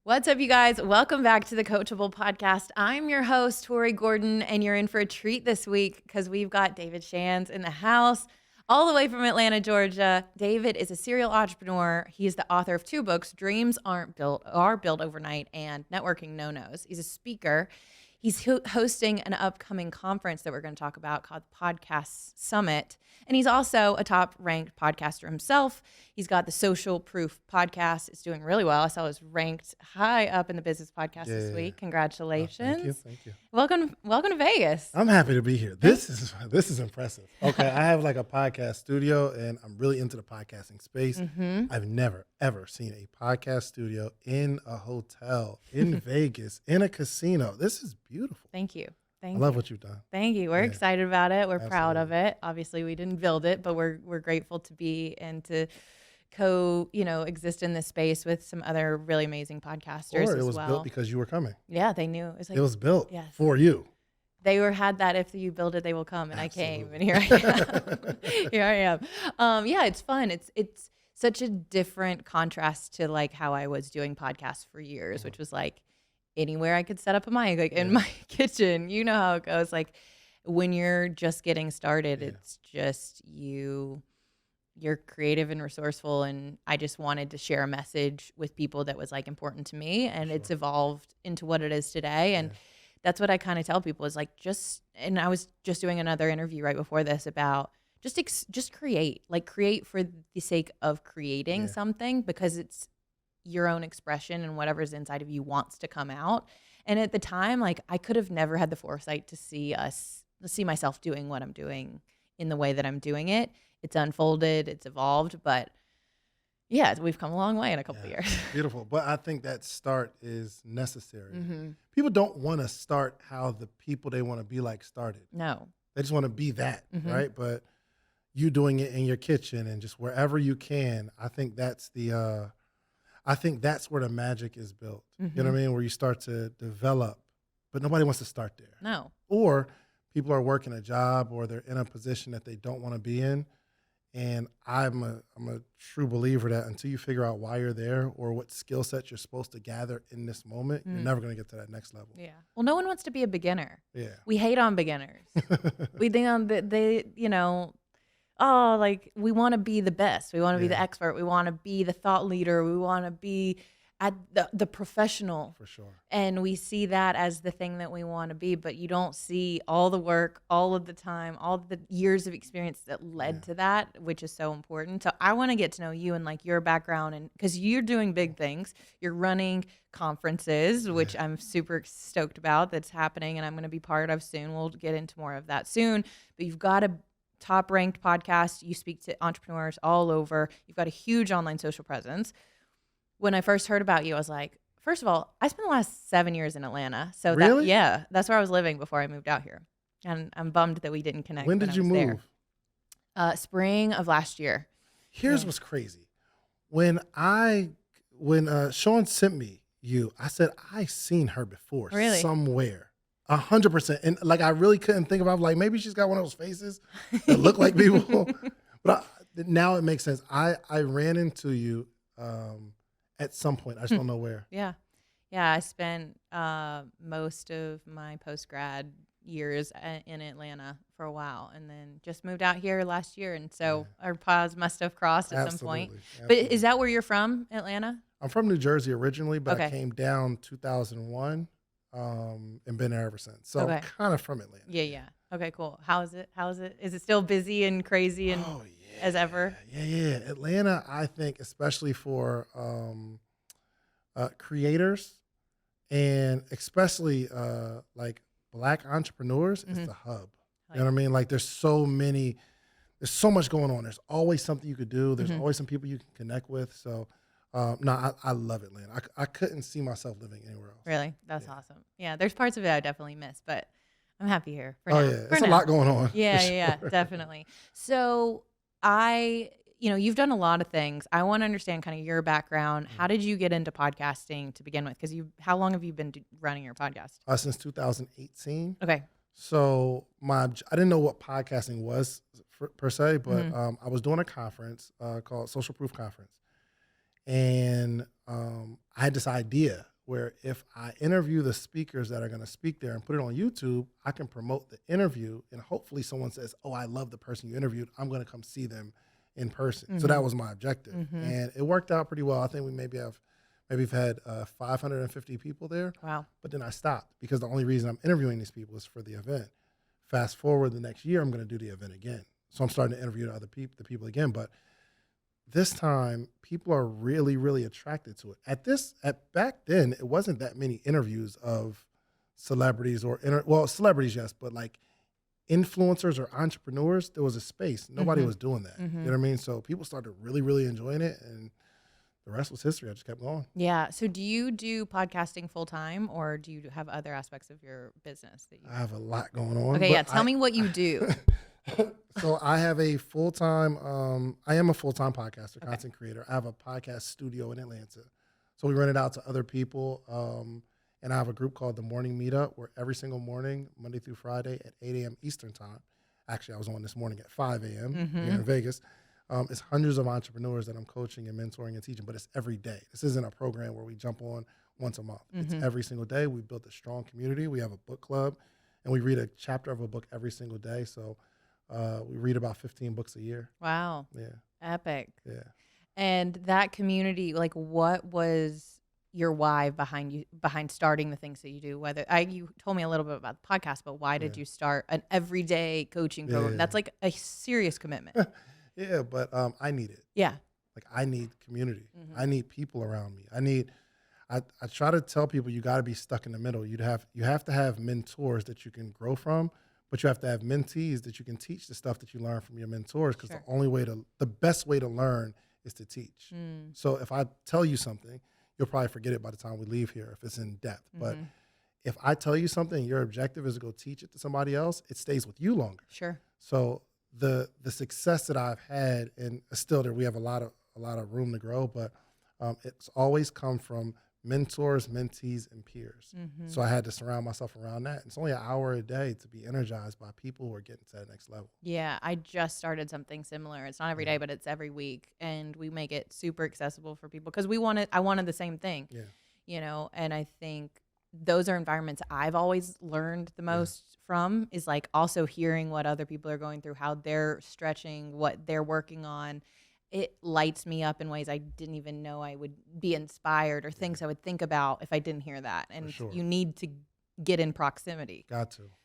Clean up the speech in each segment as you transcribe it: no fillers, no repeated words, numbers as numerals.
What's up, you guys? Welcome back to the Coachable podcast. I'm your host, Tori Gordon, and you're in for a treat this week because we've got David Shands in the house, all the way from Atlanta, Georgia. David is a serial entrepreneur. He's the author of 2 books, Dreams Are Built Overnight, and Networking No-Nos. He's a speaker. He's hosting an upcoming conference that we're going to talk about called Podcast Summit. And he's also a top-ranked podcaster himself. He's got the Social Proof podcast. It's doing really well. I saw it was ranked high up in the business podcast this week. Congratulations. Thank you. Welcome to Vegas. I'm happy to be here. This is impressive. Okay, I have like a podcast studio, and I'm really into the podcasting space. I've never, ever seen a podcast studio in a hotel, in Vegas, in a casino. This is beautiful. Thank you. I love what you've done. Thank you. We're excited about it. We're proud of Absolutely. it. Obviously, we didn't build it, but we're grateful to be and to exist in this space with some other really amazing podcasters Or it as was well. built because you were coming. Yeah, they knew. It's like, It was built yes. for you. They had that if you build it, they will come. And Absolutely. I came, and here I am. Here I am. Yeah, it's fun. It's such a different contrast to like how I was doing podcasts for years, which was like anywhere I could set up a mic, like in my kitchen. You know how it goes. Like when you're just getting started, it's just you're creative and resourceful, and I just wanted to share a message with people that was like important to me, and it's evolved into what it is today. And that's what I kind of tell people is like and I was just doing another interview right before this about just create for the sake of creating something, because it's your own expression and whatever's inside of you wants to come out. And at the time, like I could have never had the foresight to see myself doing what I'm doing in the way that I'm doing it. It's unfolded, it's evolved, but yeah, we've come a long way in a couple of years. Beautiful. But I think that start is necessary. People don't want to start how the people they want to be like started. No. They just want to be that, right? But you doing it in your kitchen and just wherever you can, I think that's where the magic is built. You know what I mean? Where you start to develop, but nobody wants to start there. No. Or people are working a job or they're in a position that they don't want to be in. And I'm a true believer that until you figure out why you're there or what skill set you're supposed to gather in this moment, you're never going to get to that next level. Yeah. Well, no one wants to be a beginner. Yeah. We hate on beginners. We think on like we want to be the best. We want to be the expert. We want to be the thought leader. We want to be at the professional. For sure. And we see that as the thing that we want to be, but you don't see all the work, all of the time, all the years of experience that led to that, which is so important. So I want to get to know you and like your background, and because you're doing big things. You're running conferences, which I'm super stoked about, that's happening and I'm going to be part of soon. We'll get into more of that soon. But you've got a top-ranked podcast. You speak to entrepreneurs all over. You've got a huge online social presence. When I first heard about you, I was like, first of all, I spent the last 7 years in Atlanta. So Really? that's where I was living before I moved out here. And I'm bummed that we didn't connect. When did you move? Spring of last year. Here's what's crazy. When Sean sent me you, I said, I seen her before somewhere. 100%. And like, I really couldn't think about, like, maybe she's got one of those faces that look like people. But now it makes sense. I ran into you at some point. I just don't know where. Yeah. I spent most of my post-grad years in Atlanta for a while, and then just moved out here last year. And so our paths must have crossed at some point. But is that where you're from, Atlanta? I'm from New Jersey originally, but I came down 2001 and been there ever since. So I'm kind of from Atlanta. Yeah. Okay, cool. How is it? Is it still busy and crazy and as ever? Yeah. Atlanta, I think, especially for creators and especially like Black entrepreneurs, is the hub. You know what I mean? Like there's so much going on. There's always something you could do. There's always some people you can connect with. So I love Atlanta. I couldn't see myself living anywhere else. Really? That's awesome. Yeah, there's parts of it I definitely miss, but I'm happy here for now. It's a lot going on. Yeah, definitely. So you've done a lot of things. I want to understand kind of your background. How did you get into podcasting to begin with? Because how long have you been running your podcast? Since 2018. Okay. So I didn't know what podcasting was per se, but I was doing a conference called Social Proof Conference. And I had this idea where if I interview the speakers that are going to speak there and put it on YouTube, I can promote the interview, and hopefully someone says, oh, I love the person you interviewed. I'm going to come see them in person. So that was my objective. And it worked out pretty well. I think we've had 550 people there. Wow. But then I stopped because the only reason I'm interviewing these people is for the event. Fast forward the next year, I'm going to do the event again. So I'm starting to interview the people again. But this time, people are really, really attracted to it. Back then, it wasn't that many interviews of celebrities celebrities, yes, but like influencers or entrepreneurs. There was a space. Nobody was doing that. You know what I mean? So people started really, really enjoying it, and the rest was history. I just kept going. Yeah. So do you do podcasting full time, or do you have other aspects of your business that you I have a lot going on. Okay, yeah. Tell me what you do. So I have a full-time, I am a full-time podcaster, content creator. I have a podcast studio in Atlanta. So we rent it out to other people. And I have a group called The Morning Meetup, where every single morning, Monday through Friday at 8 a.m. Eastern time. Actually, I was on this morning at 5 a.m. here in Vegas. It's hundreds of entrepreneurs that I'm coaching and mentoring and teaching, but it's every day. This isn't a program where we jump on once a month. It's every single day. We built a strong community. We have a book club, and we read a chapter of a book every single day. So we read about 15 books a year. Wow. Yeah. Epic. Yeah. And that community, like, what was your why behind starting the things that you do? You told me a little bit about the podcast, but why did you start an everyday coaching program? That's like a serious commitment. Yeah, but I need it. Yeah. Like, I need community. I need people around me. I try to tell people you got to be stuck in the middle. You have to have mentors that you can grow from, but you have to have mentees that you can teach the stuff that you learn from your mentors, because the best way to learn is to teach. So if I tell you something, you'll probably forget it by the time we leave here if it's in depth. But if I tell you something, your objective is to go teach it to somebody else, it stays with you longer. Sure. So the success that I've had, and still there, we have a lot of room to grow, but it's always come from mentors, mentees, and peers. So I had to surround myself around that. It's only an hour a day to be energized by people who are getting to that next level. Yeah, I just started something similar. It's not every day, but it's every week, and we make it super accessible for people because I wanted the same thing. Yeah. You know, and I think those are environments I've always learned the most from, is like also hearing what other people are going through, how they're stretching, what they're working on. It lights me up in ways I didn't even know I would be inspired, or things I would think about if I didn't hear that. And you need to get in proximity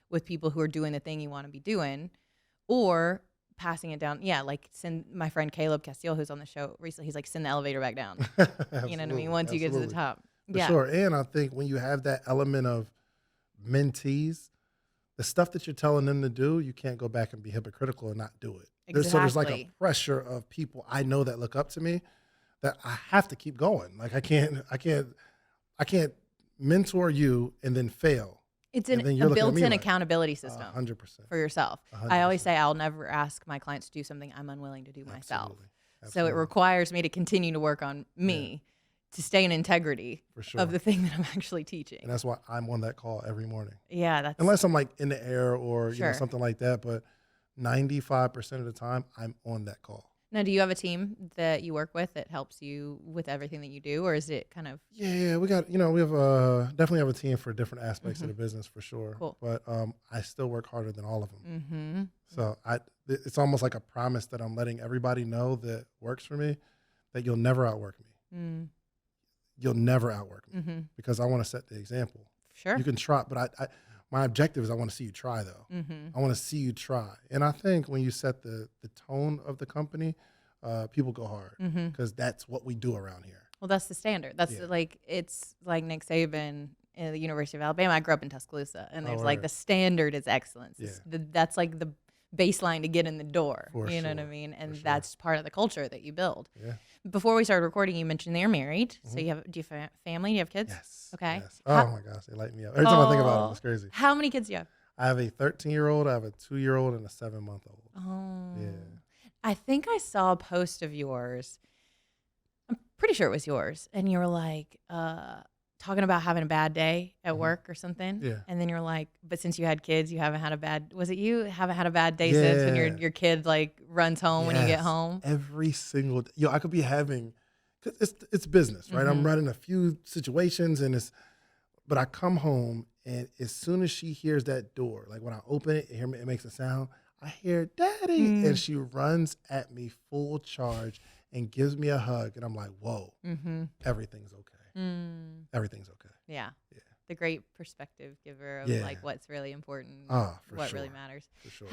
with people who are doing the thing you want to be doing, or passing it down. Yeah, like send my friend Caleb Castile, who's on the show recently, he's like, send the elevator back down. You know what I mean? Once you get to the top. For sure. And I think when you have that element of mentees, the stuff that you're telling them to do, you can't go back and be hypocritical and not do it. Exactly. So there's like a pressure of people I know that look up to me that I have to keep going. Like I can't mentor you and then fail. It's a built-in accountability system 100%. for yourself. 100%. I always say I'll never ask my clients to do something I'm unwilling to do myself. Absolutely. So it requires me to continue to work on me to stay in integrity of the thing that I'm actually teaching. And that's why I'm on that call every morning. Yeah. Unless I'm like in the air or you know, something like that. But 95% of the time, I'm on that call. Now, do you have a team that you work with that helps you with everything that you do, or is it kind of? Yeah, we have definitely have a team for different aspects of the business for sure. Cool. But I still work harder than all of them. So it's almost like a promise that I'm letting everybody know that works for me, that you'll never outwork me. You'll never outwork me because I want to set the example. Sure. You can try, but my objective is I want to see you try, though. I want to see you try. And I think when you set the tone of the company, people go hard because that's what we do around here. Well, that's the standard. That's it's like Nick Saban at the University of Alabama. I grew up in Tuscaloosa, and there's like the standard is excellence. Yeah. That's like the baseline to get in the door. You know what I mean? And that's part of the culture that you build. Yeah. Before we started recording, you mentioned that you're married. So do you have family? Do you have kids? Yes. Okay. Yes. Oh my gosh, they light me up. Every time I think about it, it's crazy. How many kids do you have? I have a 13-year-old, I have a 2-year-old, and a 7-month-old. Oh. Yeah. I think I saw a post of yours. I'm pretty sure it was yours. And you were like, talking about having a bad day at work or something. Yeah. And then you're like, but since you had kids, you haven't had a bad, was it you haven't had a bad day since when your kid like runs home when you get home? Every single day. Yo, I could be having, it's business, right? I'm Mm-hmm. running a few situations, but I come home, and as soon as she hears that door, like when I open it, it makes a sound. I hear "Daddy," and she runs at me full charge and gives me a hug, and I'm like, "Whoa, Mm-hmm. everything's okay. Mm. Everything's okay." Yeah. Yeah, The great perspective giver of yeah. like what's really important, For what sure, really matters. for sure.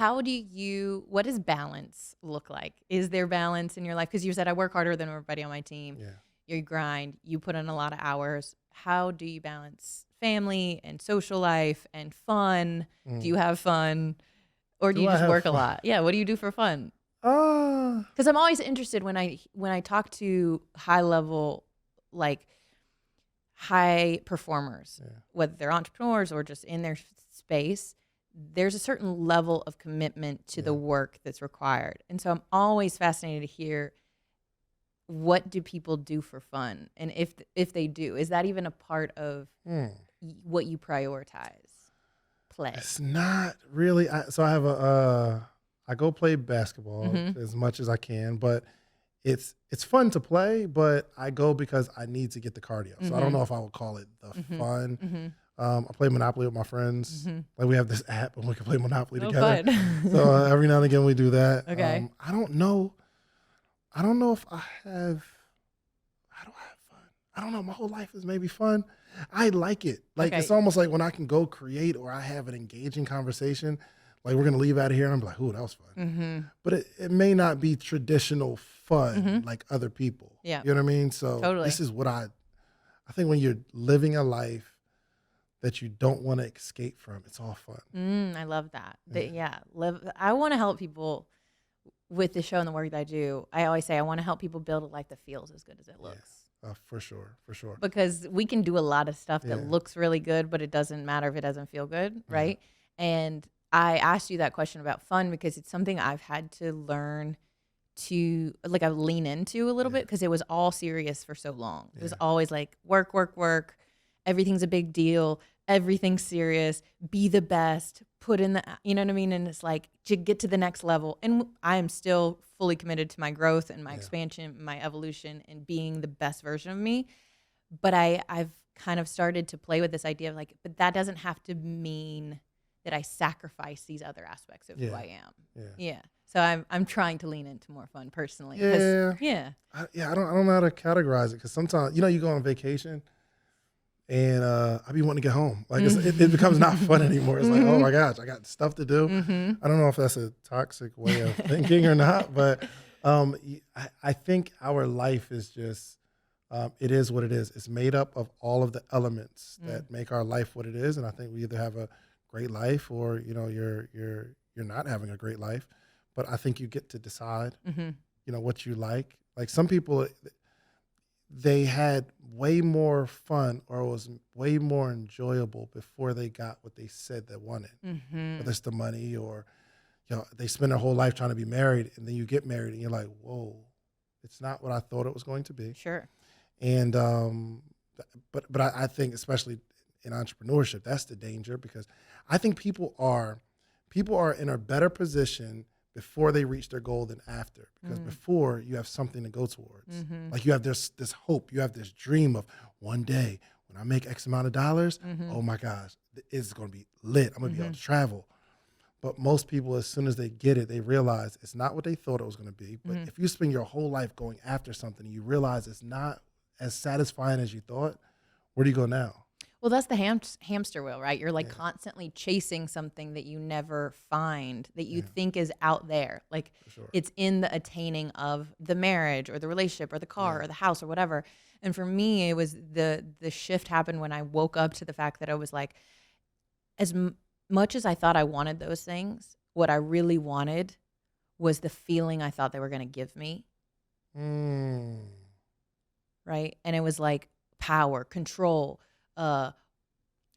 What does balance look like? Is there balance in your life? Because you said I work harder than everybody on my team. Yeah. You grind, you put in a lot of hours. How do you balance family and social life and fun? Do you have fun? Or do Do you I just have work a fun? lot? Yeah, what do you do for fun? Uh, Because I'm always interested when I talk to high level, like high performers, yeah, whether they're entrepreneurs or just in their space, there's a certain level of commitment to the yeah. work that's required. And so I'm always fascinated to hear, what do people do for fun? And if they do, is that even a part of Hmm. what you prioritize? Play. It's not really. So I have I go play basketball Mm-hmm. as much as I can, but it's fun to play, but I go because I need to get the cardio. So I don't Mm-hmm. know if I would call it the Mm-hmm. fun. Mm-hmm. I play Monopoly with my friends. Mm-hmm. Like we have this app and we can play Monopoly Oh, together. fun. So every now and again we do that. Okay. I don't know. I don't know if I have. How do I have fun? I don't know. My whole life is maybe fun. I like it. Like Okay. it's almost like when I can go create or I have an engaging conversation. Like we're gonna leave out of here and I'm like, "Ooh, that was fun." Mm-hmm. But it may not be traditional fun Mm-hmm. like other people. Yeah. You know what I mean? So Totally. this is what I think when you're living a life that you don't want to escape from, it's all fun. I love that. Yeah. I want to help people with the show and the work that I do. I always say I want to help people build a life that feels as good as it looks. For sure. For sure. Because we can do a lot of stuff that Yeah. looks really good, but it doesn't matter if it doesn't feel good, Yeah. right? And I asked you that question about fun because it's something I've had to learn to, like, I lean into a little Yeah. bit because it was all serious for so long. It was Yeah. always like work, work, work. Everything's a big deal. Everything's serious. Be the best. Put in the, you know what I mean? And it's like to get to the next level. And I am still fully committed to my growth and my Yeah. expansion, my evolution, and being the best version of me. But I've kind of started to play with this idea of like, but that doesn't have to mean that I sacrifice these other aspects of who Yeah. I am. Yeah. Yeah. So I'm trying to lean into more fun personally. Yeah. Yeah. I don't know how to categorize it because sometimes you go on vacation and I be wanting to get home. Like it becomes not fun anymore. It's like, oh my gosh, I got stuff to do. Mm-hmm. I don't know if that's a toxic way of thinking or not, but I think our life is just it is what it is. It's made up of all of the elements that make our life what it is, and I think we either have a great life or you're not having a great life. But I think you get to decide, what you like. Like some people, they had way more fun or it was way more enjoyable before they got what they said they wanted, whether it's the money or, they spend their whole life trying to be married and then you get married and you're like, whoa, it's not what I thought it was going to be. Sure. And, but I think especially in entrepreneurship, that's the danger because I think people are in a better position before they reach their goal than after. Because before you have something to go towards. Like you have this hope, you have this dream of one day when I make X amount of dollars, oh my gosh, it's going to be lit. I'm going to be able to travel. But most people, as soon as they get it, they realize it's not what they thought it was going to be. But if you spend your whole life going after something, you realize it's not as satisfying as you thought, where do you go now? Well, that's the hamster wheel, right? You're like constantly chasing something that you never find, that you think is out there. Like it's in the attaining of the marriage or the relationship or the car or the house or whatever. And for me, it was the shift happened when I woke up to the fact that I was like, as much as I thought I wanted those things, what I really wanted was the feeling I thought they were going to give me. Right? And it was like power, control,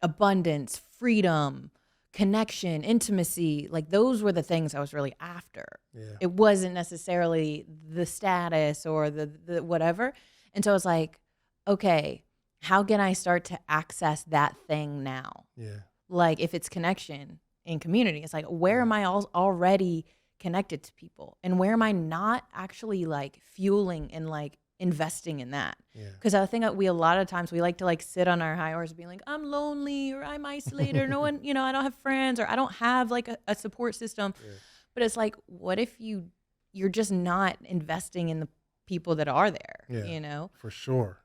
abundance, freedom, connection, intimacy. Like those were the things I was really after. Yeah. It wasn't necessarily the status or the whatever. And so I was like, okay, how can I start to access that thing now? Yeah. Like if it's connection in community, it's like, where am I already connected to people? And where am I not actually like fueling and like investing in that. Yeah. Because I think a lot of times we like to like sit on our high horse being like, I'm lonely or I'm isolated or no one, I don't have friends or I don't have like a support system. Yeah. But it's like, what if you're just not investing in the people that are there, For sure.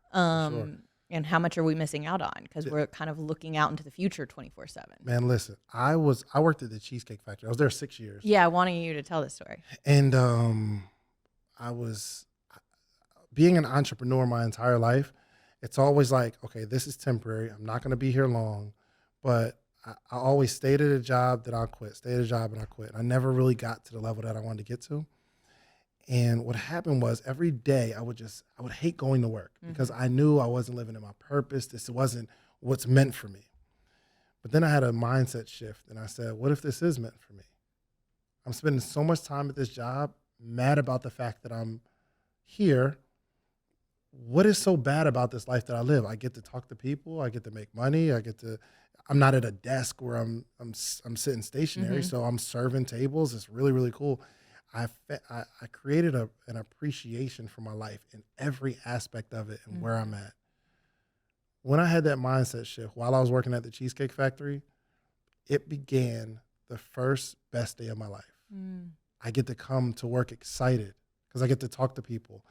And how much are we missing out on? Because we're kind of looking out into the future 24/7. Man, listen, I worked at the Cheesecake Factory. I was there 6 years. Yeah, I wanted you to tell this story. And I was being an entrepreneur my entire life. It's always like, okay, this is temporary. I'm not going to be here long, but I always stayed at a job that I'll quit, stayed at a job and I quit. I never really got to the level that I wanted to get to. And what happened was every day I would hate going to work because I knew I wasn't living in my purpose. This wasn't what's meant for me. But then I had a mindset shift and I said, what if this is meant for me? I'm spending so much time at this job, mad about the fact that I'm here. What is so bad about this life that I live? I get to talk to people. I get to make money. I'm not at a desk where I'm sitting stationary. So I'm serving tables. It's really, really cool. I created an appreciation for my life in every aspect of it and where I'm at. When I had that mindset shift while I was working at the Cheesecake Factory, it began the first best day of my life. I get to come to work excited because I get to talk to people.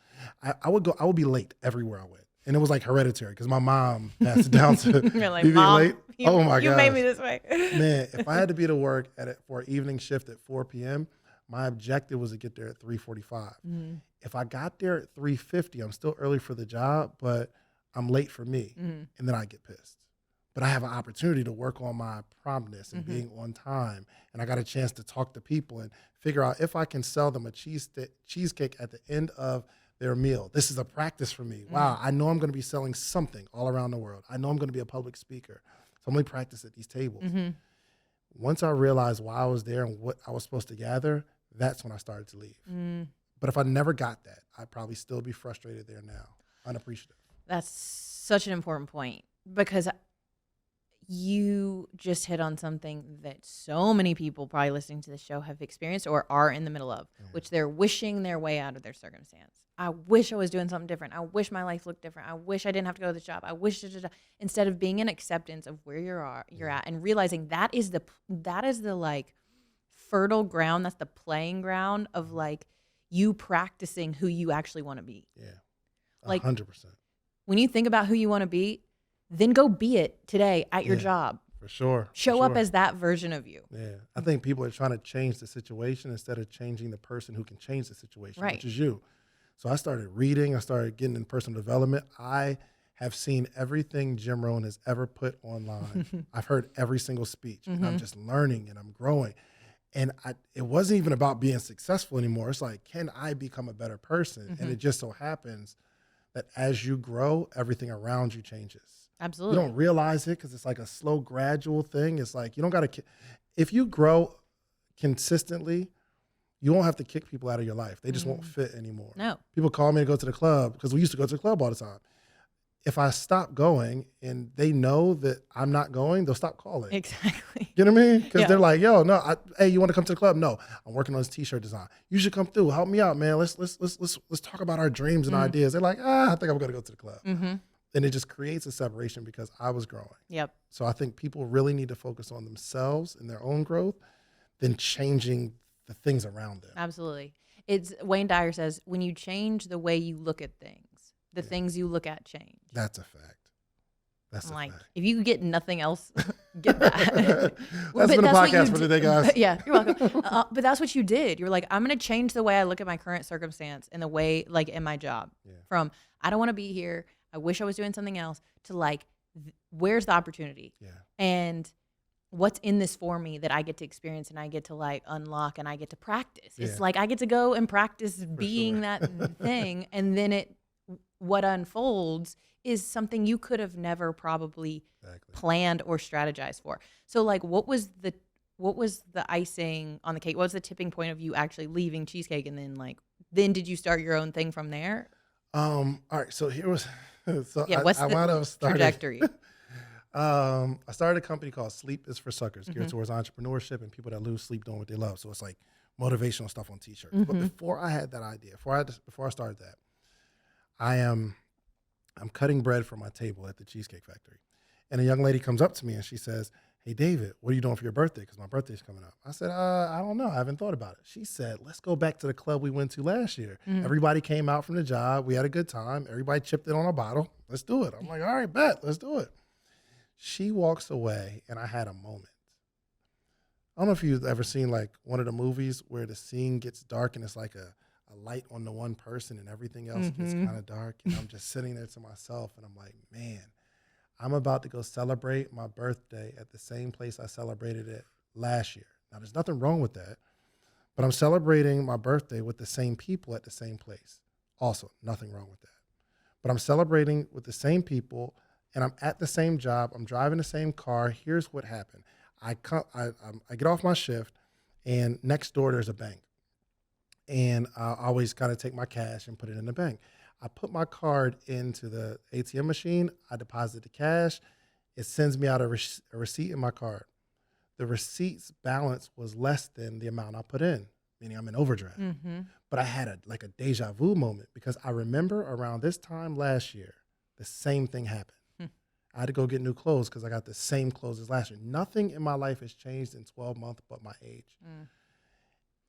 I would be late everywhere I went. And it was like hereditary because my mom passed it down to You're like, me being Mom, late. Oh my God. You made me this way. Man, if I had to be to work for an evening shift at 4 p.m., my objective was to get there at 3:45. If I got there at 3:50, I'm still early for the job, but I'm late for me. And then I get pissed. But I have an opportunity to work on my promptness and being on time. And I got a chance to talk to people and figure out if I can sell them a cheesecake at the end of their meal. This is a practice for me. Wow, I know I'm going to be selling something all around the world. I know I'm going to be a public speaker. So I'm going to practice at these tables. Once I realized why I was there and what I was supposed to gather, that's when I started to leave. But if I never got that, I'd probably still be frustrated there now, unappreciative. That's such an important point because you just hit on something that so many people probably listening to the show have experienced or are in the middle of, which they're wishing their way out of their circumstance. I wish I was doing something different. I wish my life looked different. I wish I didn't have to go to this job. I wish instead of being in acceptance of where you're at and realizing that is the like fertile ground, that's the playing ground of like you practicing who you actually want to be. Yeah. Like 100%. When you think about who you want to be, then go be it today at your job. For sure. Show up as that version of you. Yeah. I think people are trying to change the situation instead of changing the person who can change the situation, which is you. So I started reading. I started getting in personal development. I have seen everything Jim Rohn has ever put online. I've heard every single speech. And I'm just learning and I'm growing. And it wasn't even about being successful anymore. It's like, can I become a better person? And it just so happens that as you grow, everything around you changes. Absolutely. You don't realize it because it's like a slow, gradual thing. It's like you don't got to, if you grow consistently, you won't have to kick people out of your life. They just won't fit anymore. No. People call me to go to the club because we used to go to the club all the time. If I stop going and they know that I'm not going, they'll stop calling. Exactly. You know what I mean? Because they're like, yo, no, hey, you want to come to the club? No, I'm working on this t-shirt design. You should come through. Help me out, man. Let's talk about our dreams and ideas. They're like, I think I'm going to go to the club. And it just creates a separation because I was growing. Yep. So I think people really need to focus on themselves and their own growth than changing the things around them. Absolutely. It's Wayne Dyer says, when you change the way you look at things, the things you look at change. That's a fact. That's I'm a like, fact. if you get nothing else, get that. That's been a podcast for today, guys. Yeah, you're welcome. But that's what you did. You're like, I'm going to change the way I look at my current circumstance and the way, like, in my job. Yeah. From, I don't want to be here, I wish I was doing something else, to like, where's the opportunity? Yeah. And what's in this for me that I get to experience and I get to like unlock and I get to practice. Yeah. It's like I get to go and practice being that thing, and then what unfolds is something you could have never probably planned or strategized for. So like what was the icing on the cake? What was the tipping point of you actually leaving Cheesecake, and then did you start your own thing from there? All right, so here was what's the trajectory? I started a company called Sleep is for Suckers, geared towards entrepreneurship and people that lose sleep doing what they love. So it's like motivational stuff on t-shirts. But before I had that idea, before I started that, I'm cutting bread for my table at the Cheesecake Factory. And a young lady comes up to me and she says, "Hey, David, what are you doing for your birthday? Because my birthday's coming up." I said, I don't know. I haven't thought about it. She said, "Let's go back to the club we went to last year. Mhm. Everybody came out from the job. We had a good time. Everybody chipped in on a bottle. Let's do it." I'm like, "All right, bet. Let's do it." She walks away and I had a moment. I don't know if you've ever seen like one of the movies where the scene gets dark and it's like a light on the one person and everything else gets kind of dark. And I'm just sitting there to myself and I'm like, man, I'm about to go celebrate my birthday at the same place I celebrated it last year. Now, there's nothing wrong with that, but I'm celebrating my birthday with the same people at the same place. Also, nothing wrong with that. But I'm celebrating with the same people and I'm at the same job. I'm driving the same car. Here's what happened. I get off my shift and next door there's a bank. And I always kind of take my cash and put it in the bank. I put my card into the ATM machine. I deposit the cash. It sends me out a receipt in my card. The receipt's balance was less than the amount I put in, meaning I'm in overdraft. But I had a deja vu moment because I remember around this time last year, the same thing happened. I had to go get new clothes because I got the same clothes as last year. Nothing in my life has changed in 12 months but my age.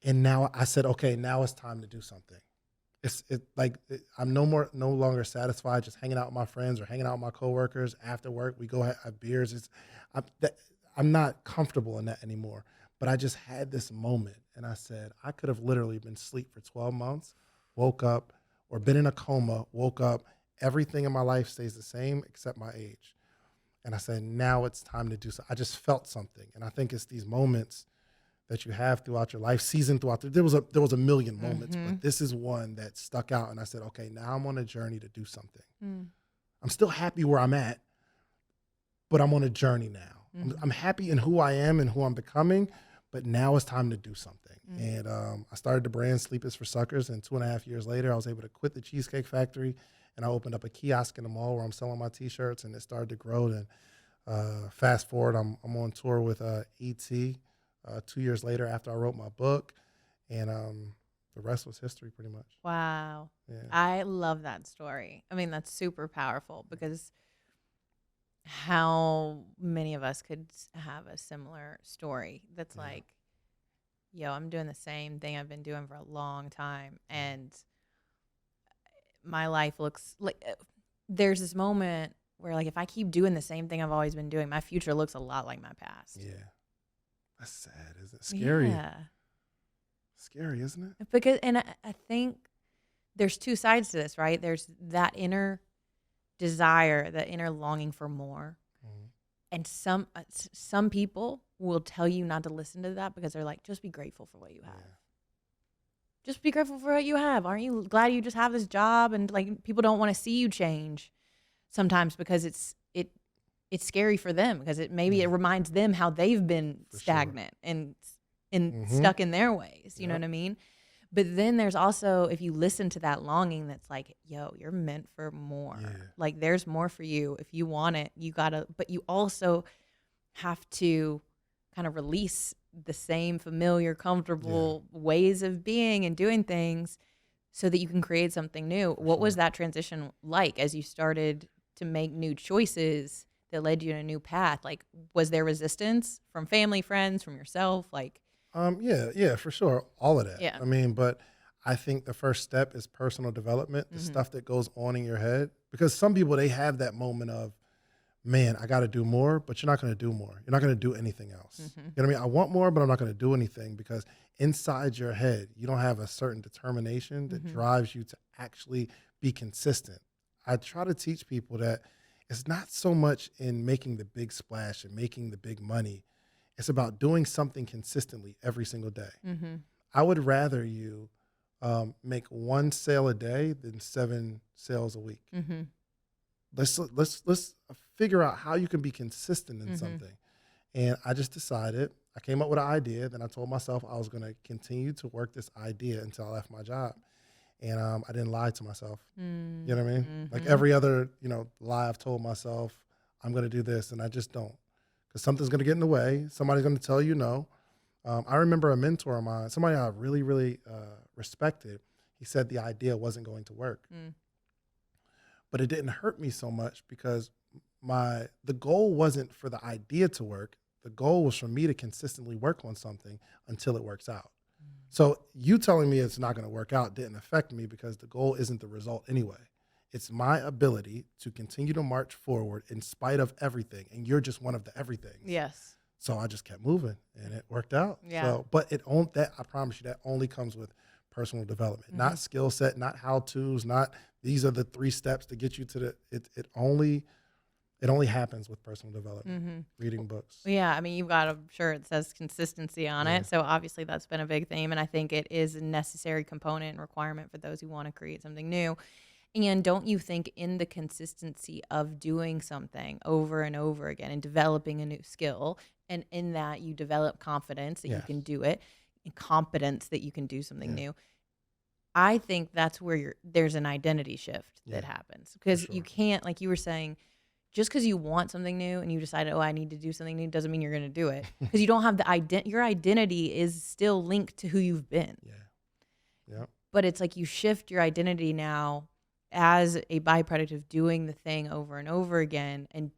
And now I said, okay, now it's time to do something. I'm no longer satisfied just hanging out with my friends or hanging out with my coworkers after work. We go have beers. I'm not comfortable in that anymore. But I just had this moment and I said, I could have literally been asleep for 12 months, woke up, or been in a coma, woke up. Everything in my life stays the same except my age. And I said, now it's time to do so. I just felt something. And I think it's these moments that you have throughout your life, season throughout. There was a million moments, but this is one that stuck out. And I said, okay, now I'm on a journey to do something. I'm still happy where I'm at, but I'm on a journey now. I'm happy in who I am and who I'm becoming, but now it's time to do something. And I started the brand Sleep is for Suckers. And 2.5 years later, I was able to quit the Cheesecake Factory. And I opened up a kiosk in the mall where I'm selling my T-shirts, and it started to grow. And fast forward, I'm on tour with E.T. 2 years later after I wrote my book, and the rest was history pretty much. Wow. Yeah. I love that story. I mean, that's super powerful because how many of us could have a similar story that's like, yo, I'm doing the same thing I've been doing for a long time, and my life looks like there's this moment where like if I keep doing the same thing I've always been doing, my future looks a lot like my past. Yeah. That's sad, isn't it? Scary. Yeah. Scary, isn't it? Because I think there's two sides to this, right? There's that inner desire, that inner longing for more. And some people will tell you not to listen to that because they're like, just be grateful for what you have. Yeah. Just be grateful for what you have. Aren't you glad you just have this job? And like people don't want to see you change sometimes because it's scary for them because it reminds them how they've been stagnant and stuck in their ways. You know what I mean? But then there's also, if you listen to that longing, that's like, yo, you're meant for more. Yeah. Like there's more for you. If you want it, you gotta, but you also have to kind of release the same familiar, comfortable ways of being and doing things so that you can create something new. What was that transition like as you started to make new choices that led you in a new path? Like, was there resistance from family, friends, from yourself? Like, yeah, for sure. All of that. Yeah. I mean, but I think the first step is personal development, the stuff that goes on in your head. Because some people, they have that moment of, man, I got to do more, but you're not going to do more. You're not going to do anything else. You know what I mean? I want more, but I'm not going to do anything because inside your head, you don't have a certain determination that drives you to actually be consistent. I try to teach people that it's not so much in making the big splash and making the big money. It's about doing something consistently every single day. I would rather you make one sale a day than 7 sales a week. Let's figure out how you can be consistent in something. And I just decided, I came up with an idea. Then I told myself I was going to continue to work this idea until I left my job. And I didn't lie to myself. You know what I mean? Like every other, lie I've told myself, I'm going to do this, and I just don't. Because something's going to get in the way. Somebody's going to tell you no. I remember a mentor of mine, somebody I really, really respected. He said the idea wasn't going to work. but it didn't hurt me so much because the goal wasn't for the idea to work. The goal was for me to consistently work on something until it works out. So you telling me it's not going to work out didn't affect me because the goal isn't the result anyway. It's my ability to continue to march forward in spite of everything. And you're just one of the everythings. Yes. So I just kept moving and it worked out. Yeah. So, but I promise you that only comes with personal development, not skill set, not how-tos, not these are the 3 steps to get you to it only happens with personal development, reading books. Yeah, I mean, you've got a shirt that says consistency on it. So obviously that's been a big theme. And I think it is a necessary component and requirement for those who want to create something new. And don't you think in the consistency of doing something over and over again and developing a new skill, and in that you develop confidence that you can do it, and competence that you can do something new, I think that's where there's an identity shift that happens. Because you can't, like you were saying, just because you want something new and you decided, I need to do something new, doesn't mean you're going to do it. Because you don't have your identity is still linked to who you've been. Yeah. But it's like you shift your identity now as a byproduct of doing the thing over and over again and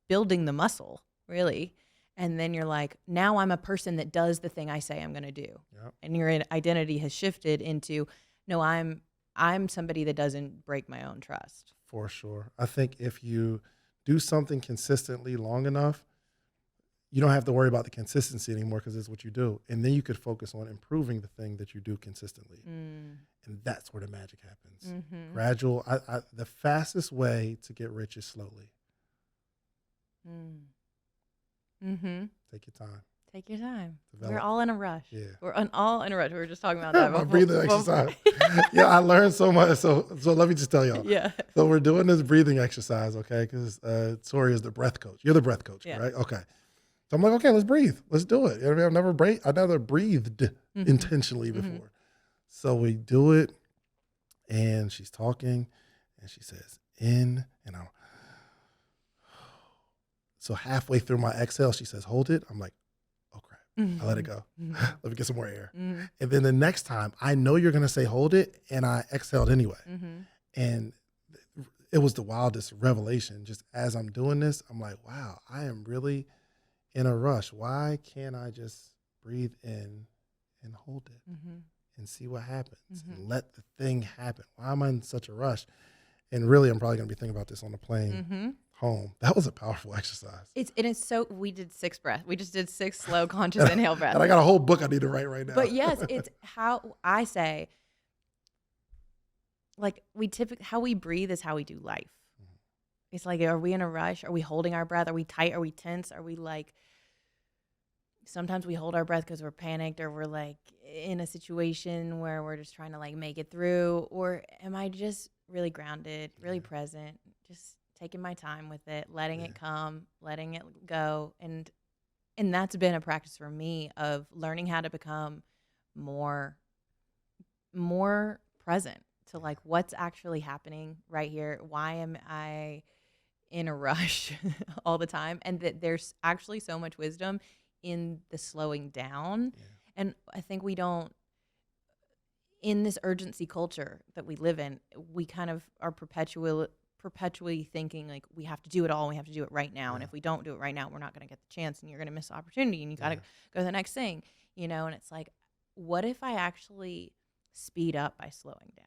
building the muscle, really. And then you're like, now I'm a person that does the thing I say I'm going to do. Yep. And your identity has shifted into, no, I'm somebody that doesn't break my own trust. For sure. I think if you do something consistently long enough, you don't have to worry about the consistency anymore because it's what you do. And then you could focus on improving the thing that you do consistently. And that's where the magic happens. Gradual. The fastest way to get rich is slowly. Take your time. Take your time. Develop. We're all in a rush. Yeah. We're all in a rush. We were just talking about that. My breathing exercise. Yeah, I learned so much. So let me just tell y'all. Yeah. So we're doing this breathing exercise, okay? Because Tori is the breath coach. You're the breath coach, right? Okay. So I'm like, okay, let's breathe. Let's do it. You know what I mean? I never breathed intentionally before. So we do it, and she's talking, and she says, in, and I'm. So halfway through my exhale, she says, hold it. I'm like, oh, crap. I let it go. Let me get some more air. And then the next time, I know you're going to say hold it, and I exhaled anyway. And it was the wildest revelation. Just as I'm doing this, I'm like, wow, I am really in a rush. Why can't I just breathe in and hold it and see what happens and let the thing happen? Why am I in such a rush? And really, I'm probably going to be thinking about this on the plane home. That was a powerful exercise. We did 6 breaths. We just did 6 slow, conscious inhale breaths. And I got a whole book I need to write right now. But yes, it's how I say, like how we breathe is how we do life. It's like, are we in a rush? Are we holding our breath? Are we tight? Are we tense? Are we like, sometimes we hold our breath because we're panicked or we're like in a situation where we're just trying to like make it through. Or am I just really grounded, really present, just taking my time with it, letting it come, letting it go. And that's been a practice for me of learning how to become more present to like what's actually happening right here. Why am I in a rush all the time? And that there's actually so much wisdom in the slowing down. And I think we don't, in this urgency culture that we live in, we kind of are perpetually thinking like we have to do it all, and we have to do it right now. And if we don't do it right now, we're not going to get the chance, and you're going to miss the opportunity, and you got to go to the next thing, And it's like, what if I actually speed up by slowing down?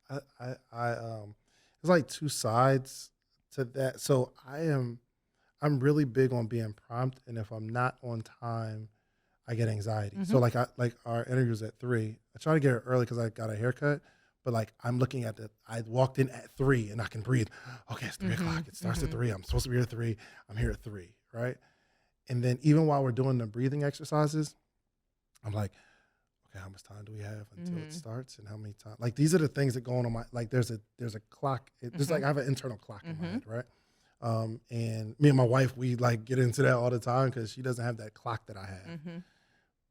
There's like 2 sides to that. So I'm really big on being prompt, and if I'm not on time, I get anxiety. So like our interview's at 3. I try to get here early because I got a haircut, but like I'm looking at I walked in at 3 and I can breathe. Okay, it's 3 o'clock. It starts at 3. I'm supposed to be here at 3. I'm here at 3, right? And then even while we're doing the breathing exercises, I'm like, okay, how much time do we have until it starts, and how many times? Like these are the things that go on my, like there's a clock. There's like I have an internal clock in my head, right? And me and my wife, we like get into that all the time because she doesn't have that clock that I have.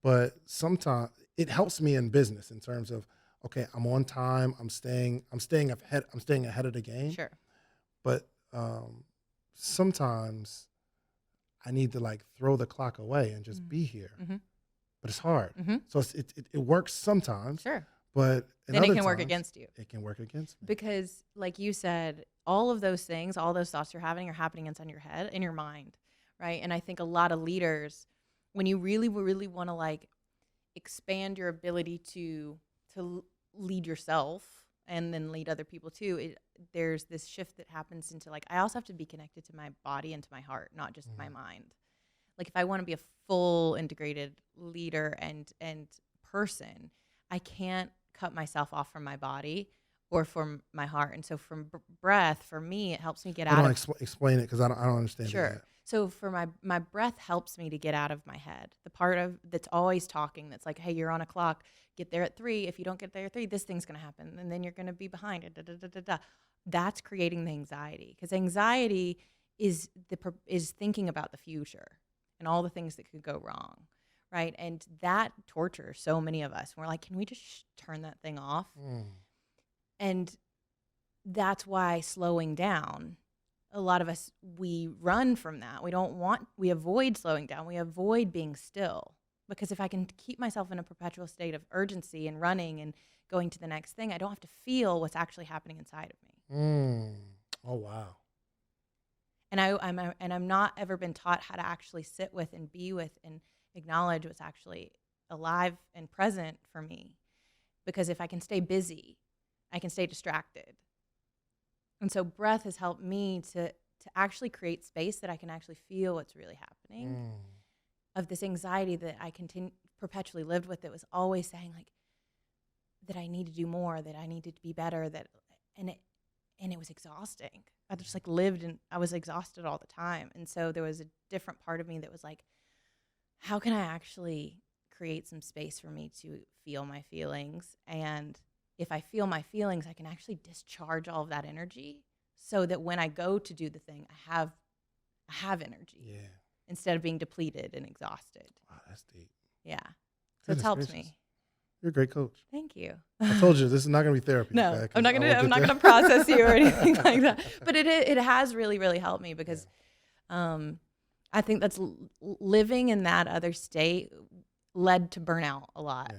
But sometimes it helps me in business in terms of, okay, I'm on time. I'm staying ahead of the game. Sure. But sometimes I need to like throw the clock away and just be here. But it's hard. So it works sometimes. Sure. But in then it other can work times, against you. it can work against me. Because like you said, all of those things, all those thoughts you're having are happening inside your head, in your mind, right? And I think a lot of leaders, when you really, really want to like expand your ability to lead yourself and then lead other people too, there's this shift that happens into like, I also have to be connected to my body and to my heart, not just my mind. Like if I want to be a full integrated leader and person, I can't cut myself off from my body or from my heart. And so from breath, for me, it helps me get Hold out on, of. explain it because I don't understand it Sure. yet. So for my breath helps me to get out of my head. The part of that's always talking, that's like, hey, you're on a clock. Get there at 3. If you don't get there at 3, this thing's going to happen, and then you're going to be behind. Da, da, da, da, da. That's creating the anxiety, because anxiety is thinking about the future and all the things that could go wrong, right? And that tortures so many of us. We're like, can we just turn that thing off? And that's why slowing down, a lot of us, we run from that. We avoid slowing down. We avoid being still, because if I can keep myself in a perpetual state of urgency and running and going to the next thing, I don't have to feel what's actually happening inside of me. Oh, wow. And I'm not ever been taught how to actually sit with and be with and acknowledge what's actually alive and present for me. Because if I can stay busy, I can stay distracted. And so breath has helped me to actually create space that I can actually feel what's really happening. Of this anxiety that I perpetually lived with, that was always saying like that I need to do more, that I needed to be better, and it was exhausting. I just like lived and I was exhausted all the time. And so there was a different part of me that was like, how can I actually create some space for me to feel my feelings? And if I feel my feelings, I can actually discharge all of that energy, so that when I go to do the thing, I have energy. Yeah. Instead of being depleted and exhausted. Wow, that's deep. Yeah. So it's helped me. You're a great coach. Thank you. I told you this is not going to be therapy. No, okay? I'm not gonna process you or anything like that. But it has really, really helped me, because I think that's living in that other state led to burnout a lot. Yeah.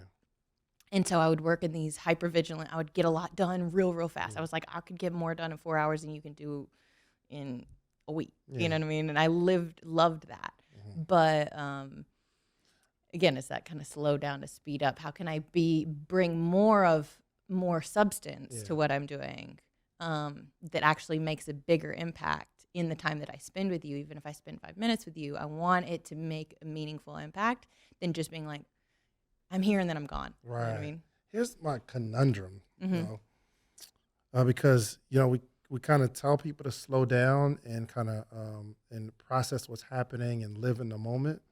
And so I would work in these hypervigilant. I would get a lot done real fast. I was like, I could get more done in 4 hours than you can do in a week. You know what I mean? And I loved that. But again, it's that kind of slow down to speed up. How can I bring more substance to what I'm doing, that actually makes a bigger impact in the time that I spend with you? Even if I spend 5 minutes with you, I want it to make a meaningful impact than just being like, I'm here and then I'm gone. Right. You know what I mean? Here's my conundrum, because we kind of tell people to slow down and kind of and process what's happening and live in the moment,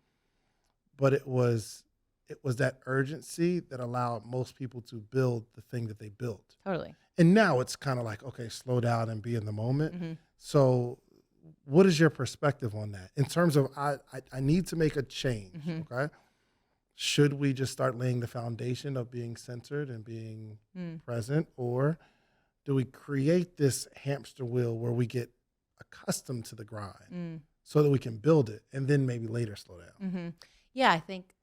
but it was that urgency that allowed most people to build the thing that they built. Totally. And now it's kind of like, okay, slow down and be in the moment. So what is your perspective on that in terms of I need to make a change? Okay. Should we just start laying the foundation of being centered and being present, or do we create this hamster wheel where we get accustomed to the grind so that we can build it and then maybe later slow down? Yeah, I think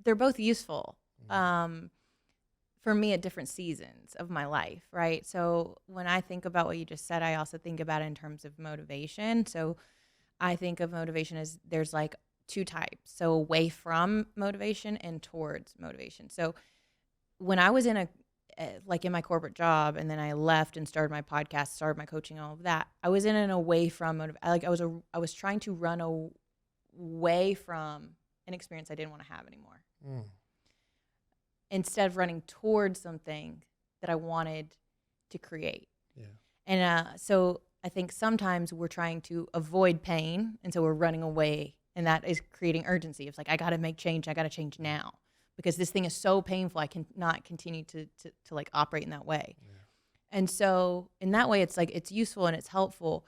they're both useful for me at different seasons of my life, right? So when I think about what you just said, I also think about it in terms of motivation. So I think of motivation as there's like 2 types. So away from motivation and towards motivation. So when I was in like in my corporate job, and then I left and started my podcast, started my coaching, all of that, I was in an away from I was trying to run away from an experience I didn't want to have anymore. Instead of running towards something that I wanted to create. Yeah. And so I think sometimes we're trying to avoid pain, and so we're running away, and that is creating urgency. It's like, I got to make change. I got to change now, because this thing is so painful. I cannot continue to like operate in that way. Yeah. And so in that way, it's like, it's useful and it's helpful,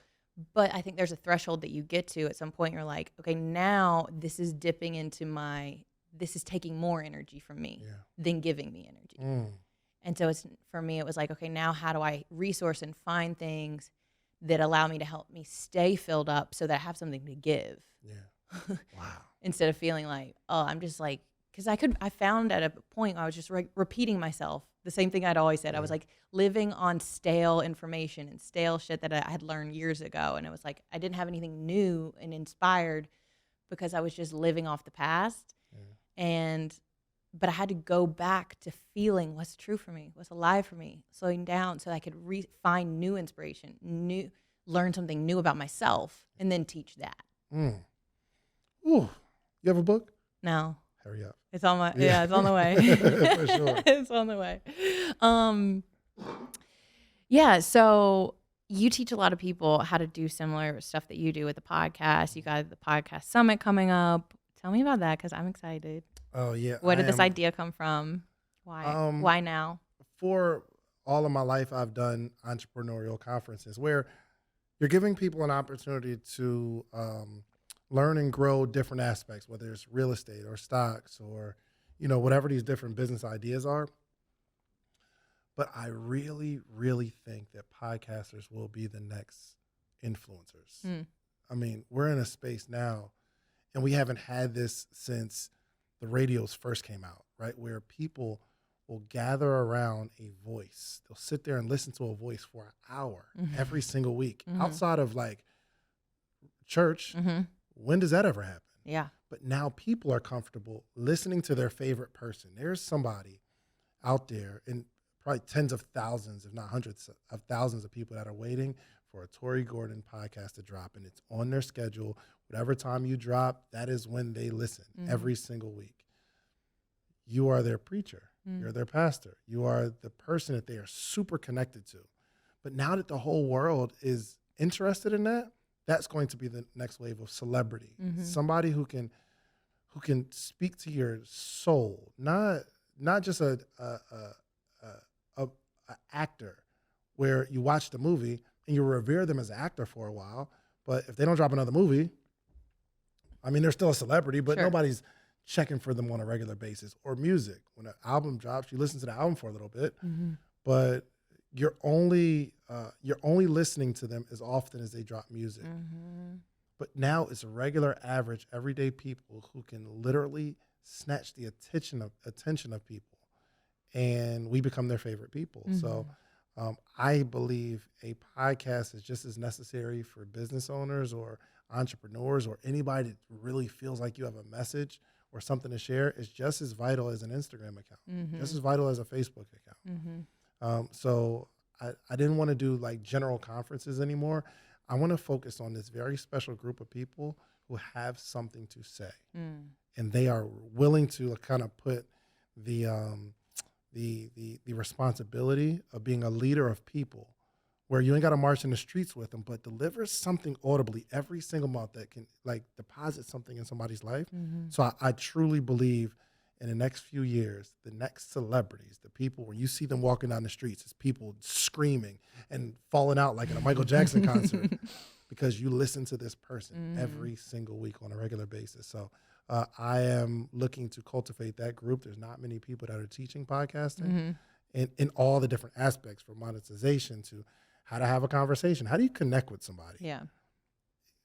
but I think there's a threshold that you get to at some point. You're like, okay, now this is dipping into this is taking more energy from me than giving me energy. And so for me, it was like, okay, now how do I resource and find things that allow me to help me stay filled up so that I have something to give? Yeah. Wow. Instead of feeling like, oh, I'm just like because I found at a point I was just repeating myself, the same thing I'd always said. I was like living on stale information and stale shit that I had learned years ago. And it was like, I didn't have anything new and inspired because I was just living off the past. But I had to go back to feeling what's true for me, what's alive for me, slowing down so I could find new inspiration, learn something new about myself, and then teach that. Ooh, you have a book? No. Hurry up. It's on it's on the way. For sure. It's on the way. Yeah, so you teach a lot of people how to do similar stuff that you do with the podcast. You got the podcast summit coming up. Tell me about that because I'm excited. Oh yeah. Where did this idea come from? Why now? For all of my life, I've done entrepreneurial conferences where you're giving people an opportunity to learn and grow different aspects, whether it's real estate or stocks or, whatever these different business ideas are. But I really, really think that podcasters will be the next influencers. I mean, we're in a space now, and we haven't had this since the radios first came out, right? Where people will gather around a voice. They'll sit there and listen to a voice for an hour every single week. Outside of like church, when does that ever happen? Yeah. But now people are comfortable listening to their favorite person. There's somebody out there, and probably tens of thousands, if not hundreds of thousands of people that are waiting for a Tori Gordon podcast to drop, and it's on their schedule. Whatever time you drop, that is when they listen every single week. You are their preacher. You're their pastor. You are the person that they are super connected to. But now that the whole world is interested in that, that's going to be the next wave of celebrity. Somebody who can speak to your soul, not just a actor where you watch the movie and you revere them as an actor for a while, but if they don't drop another movie, I mean, they're still a celebrity, but nobody's checking for them on a regular basis. Or music. When an album drops, you listen to the album for a little bit, but you're only listening to them as often as they drop music. But now it's a regular, average, everyday people who can literally snatch the attention of people, and we become their favorite people. So I believe a podcast is just as necessary for business owners or entrepreneurs or anybody that really feels like you have a message or something to share. Is just as vital as an Instagram account, just as vital as a Facebook account. So I didn't want to do like general conferences anymore. I want to focus on this very special group of people who have something to say, and they are willing to kind of put the responsibility of being a leader of people, where you ain't got to march in the streets with them, but deliver something audibly every single month that can like deposit something in somebody's life. So I truly believe in the next few years, the next celebrities, the people where you see them walking down the streets, it's people screaming and falling out like in a Michael Jackson concert because you listen to this person every single week on a regular basis. So I am looking to cultivate that group. There's not many people that are teaching podcasting in all the different aspects, from monetization to how to have a conversation. How do you connect with somebody? Yeah.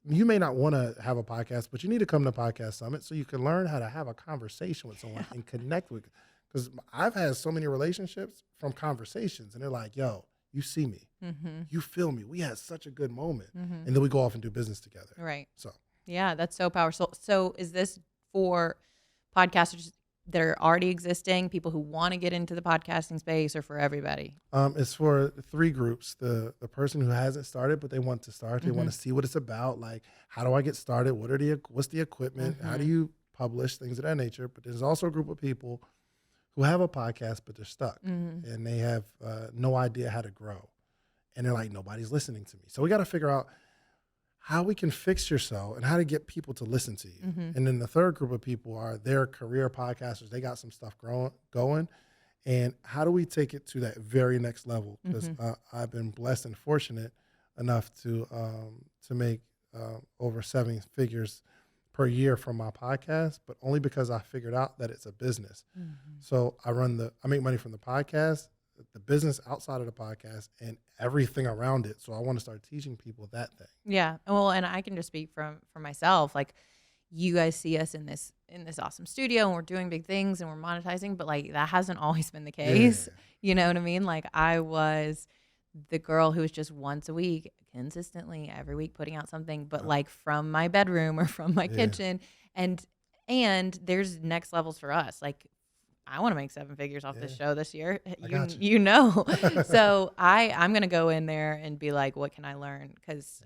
You may not want to have a podcast, but you need to come to Podcast Summit so you can learn how to have a conversation with someone and connect with. Because I've had so many relationships from conversations, and they're like, yo, you see me. You feel me. We had such a good moment. And then we go off and do business together. Right. So, yeah, that's so powerful. So is this for podcasters that are already existing, people who want to get into the podcasting space, or for everybody? It's for three groups. The person who hasn't started, but they want to start. They want to see what it's about. Like, how do I get started? What's the equipment? How do you publish? Things of that nature. But there's also a group of people who have a podcast, but they're stuck. And they have no idea how to grow. And they're like, nobody's listening to me. So we got to figure out how we can fix yourself and how to get people to listen to you. And then the third group of people are their career podcasters. They got some stuff going. And how do we take it to that very next level? Because I've been blessed and fortunate enough to make over 7 figures per year from my podcast, but only because I figured out that it's a business. So I make money from the podcast, the business outside of the podcast, and everything around it. So I want to start teaching people that thing. Yeah. Well, and I can just speak for myself. Like, you guys see us in in this awesome studio and we're doing big things and we're monetizing, but like that hasn't always been the case. Yeah. You know what I mean? Like I was the girl who was just once a week, consistently every week putting out something, but like from my bedroom or from my kitchen. And there's next levels for us. Like I want to make 7 figures off this show this year. You know. So I'm gonna go in there and be like, what can I learn? Because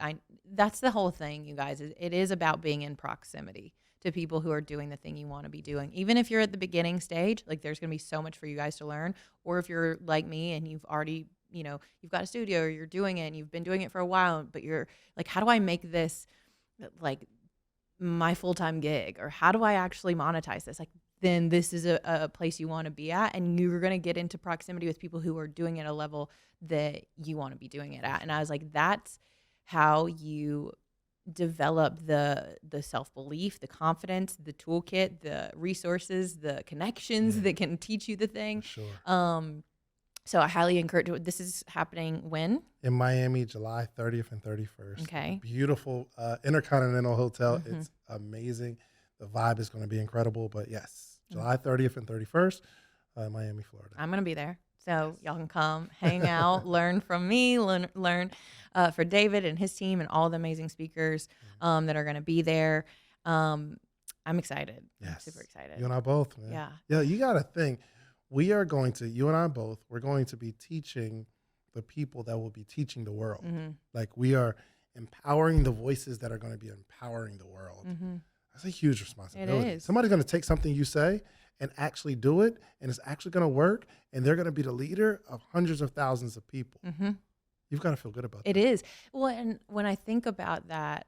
that's the whole thing, you guys. It is about being in proximity to people who are doing the thing you want to be doing. Even if you're at the beginning stage, like there's gonna be so much for you guys to learn. Or if you're like me and you've already, you've got a studio or you're doing it and you've been doing it for a while, but you're like, how do I make this like my full-time gig, or how do I actually monetize this? Like, then this is a place you want to be at, and you're going to get into proximity with people who are doing it at a level that you want to be doing it at. And I was like, that's how you develop the self-belief, the confidence, the toolkit, the resources, the connections that can teach you the thing. For sure. So I highly encourage it. This is happening when? In Miami, July 30th and 31st. Okay. Beautiful Intercontinental Hotel. It's amazing. The vibe is going to be incredible. But yes, July 30th and 31st, Miami, Florida. I'm going to be there. So y'all can come, hang out, learn from me, learn for David and his team and all the amazing speakers that are going to be there. I'm excited. Yes. I'm super excited. You and I both, man. Yeah. Yeah, you got to think. We are going to, you and I both, we're going to be teaching the people that will be teaching the world. Like we are empowering the voices that are going to be empowering the world. That's a huge responsibility. It is. Somebody's going to take something you say and actually do it, and it's actually going to work, and they're going to be the leader of hundreds of thousands of people. You've got to feel good about that. It is. Well, and when I think about that,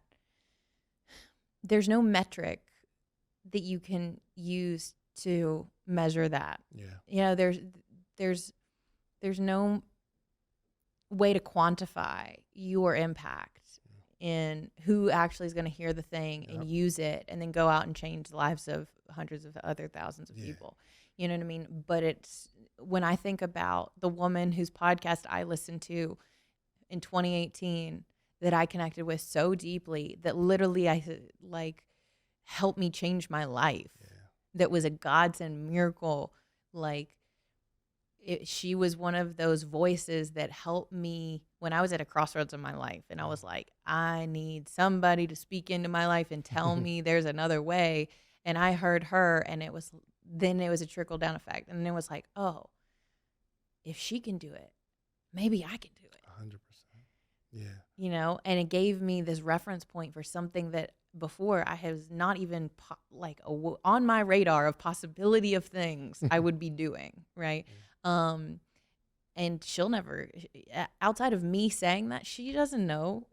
there's no metric that you can use to measure that. There's no way to quantify your impact in who actually is going to hear the thing and use it and then go out and change the lives of hundreds of other thousands of people. You know what I mean? But it's when I think about the woman whose podcast I listened to in 2018 that I connected with so deeply that literally helped me change my life. That was a godsend miracle. She was one of those voices that helped me when I was at a crossroads in my life. And I was like, I need somebody to speak into my life and tell me there's another way. And I heard her, and it was a trickle down effect. And it was like, oh, if she can do it, maybe I can do it. 100%. Yeah. And it gave me this reference point for something that before I was not even on my radar of possibility of things I would be doing, right? And she'll never, outside of me saying that, she doesn't know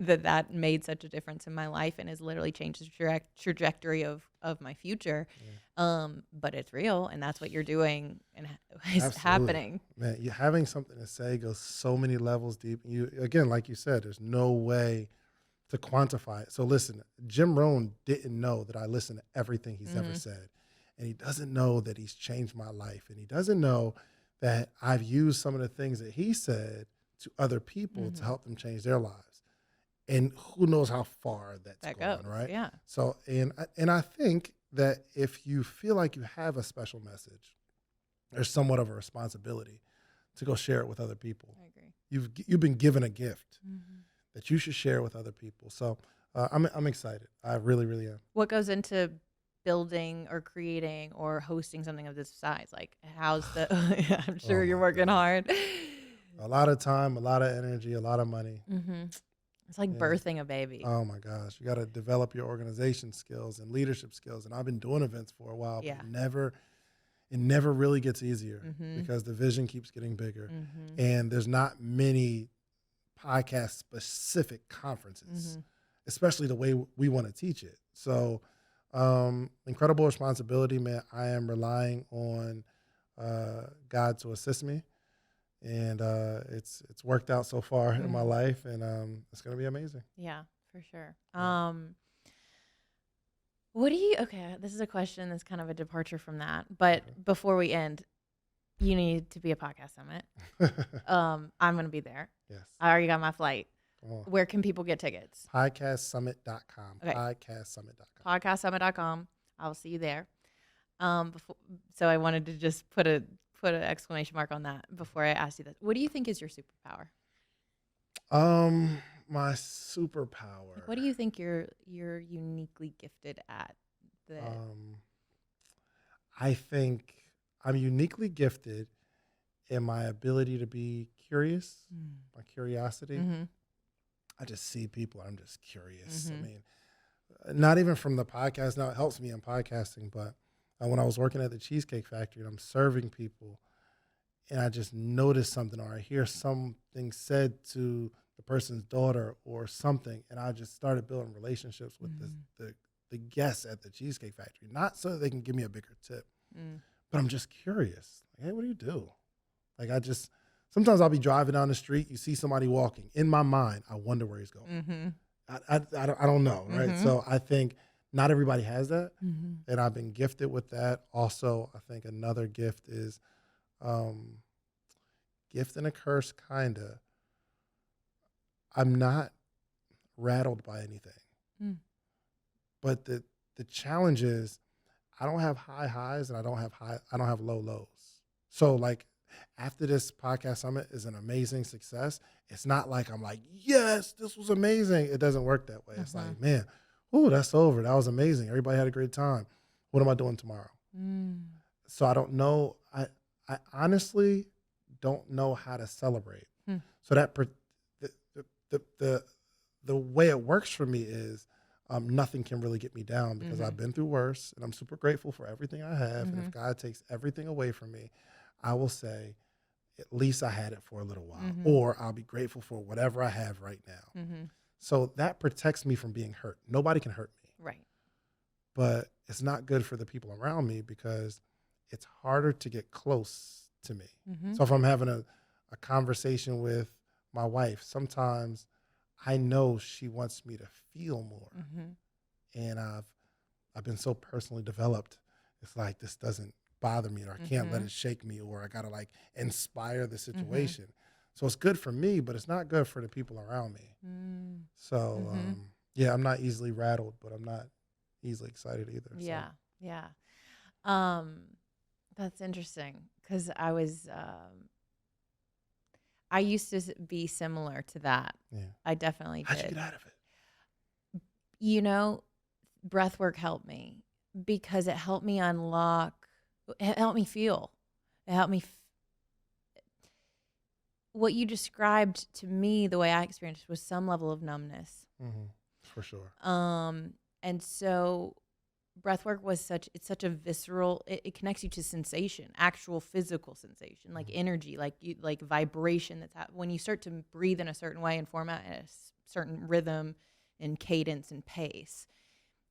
that made such a difference in my life and has literally changed the trajectory of my future. But it's real, and that's what you're doing and is happening. Man, you having something to say goes so many levels deep. You again, like you said, there's no way to quantify it. So listen, Jim Rohn didn't know that I listened to everything he's ever said. And he doesn't know that he's changed my life. And he doesn't know that I've used some of the things that he said to other people to help them change their lives. And who knows how far that goes, right? Yeah. So, and I think that if you feel like you have a special message, there's somewhat of a responsibility to go share it with other people. I agree. You've been given a gift that you should share with other people. So I'm excited. I really, really am. What goes into building or creating or hosting something of this size? Like, how's the? I'm sure you're working hard. A lot of time, a lot of energy, a lot of money. It's like birthing a baby. Oh my gosh, you got to develop your organization skills and leadership skills. And I've been doing events for a while, but it never really gets easier because the vision keeps getting bigger, and there's not many podcast specific conferences, especially the way we want to teach it. So incredible responsibility, man. I am relying on God to assist me, and it's worked out so far in my life, and it's going to be amazing. Yeah, for sure. Okay, this is a question that's kind of a departure from that, but before we end, you need to be a podcast summit. I'm going to be there. Yes. I already got my flight. Where can people get tickets? Podcastsummit.com. Okay. Podcastsummit.com. Podcastsummit.com. I'll see you there. Before, so I wanted to just put an exclamation mark on that before I ask you this. What do you think is your superpower? My superpower. Like, what do you think you're uniquely gifted at? That I think I'm uniquely gifted in my ability to be curious, my curiosity. mm-hmm. I just see people. I'm just curious. Mm-hmm. I mean, not even from the podcast. Now it helps me in podcasting, but when I was working at the Cheesecake Factory and I'm serving people, and I just notice something or I hear something said to the person's daughter or something, and I just started building relationships with the guests at the Cheesecake Factory, not so that they can give me a bigger tip, but I'm just curious. Like, hey, what do you do? Like, sometimes I'll be driving down the street, you see somebody walking. In my mind, I wonder where he's going. I don't know, right? So I think not everybody has that, and I've been gifted with that. Also, I think another gift is gift and a curse, kind of. I'm not rattled by anything. But the challenge is I don't have high highs and I don't have low lows. So like after this podcast summit is an amazing success, it's not like I'm like, yes, this was amazing. It doesn't work that way. It's like, man, ooh, that's over. That was amazing. Everybody had a great time. What am I doing tomorrow? So I don't know. I honestly don't know how to celebrate. So that the way it works for me is nothing can really get me down because I've been through worse, and I'm super grateful for everything I have. And if God takes everything away from me, I will say, at least I had it for a little while, or I'll be grateful for whatever I have right now. So that protects me from being hurt. Nobody can hurt me. Right. But it's not good for the people around me because it's harder to get close to me. So if I'm having a conversation with my wife, sometimes I know she wants me to feel more. And I've been so personally developed. It's like, this doesn't bother me, or I can't let it shake me, or I got to like inspire the situation. So it's good for me, but it's not good for the people around me. So yeah, I'm not easily rattled, but I'm not easily excited either. Yeah. So. Yeah. That's interesting because I used to be similar to that. Yeah. I definitely did. How'd you get out of it? You know, breath work helped me because it helped me unlock, it helped me feel. It helped me. What you described to me, the way I experienced, was some level of numbness. For sure. And so breath work was such a visceral, it connects you to sensation, actual physical sensation, like energy, like vibration that's when you start to breathe in a certain way and format a certain rhythm and cadence and pace.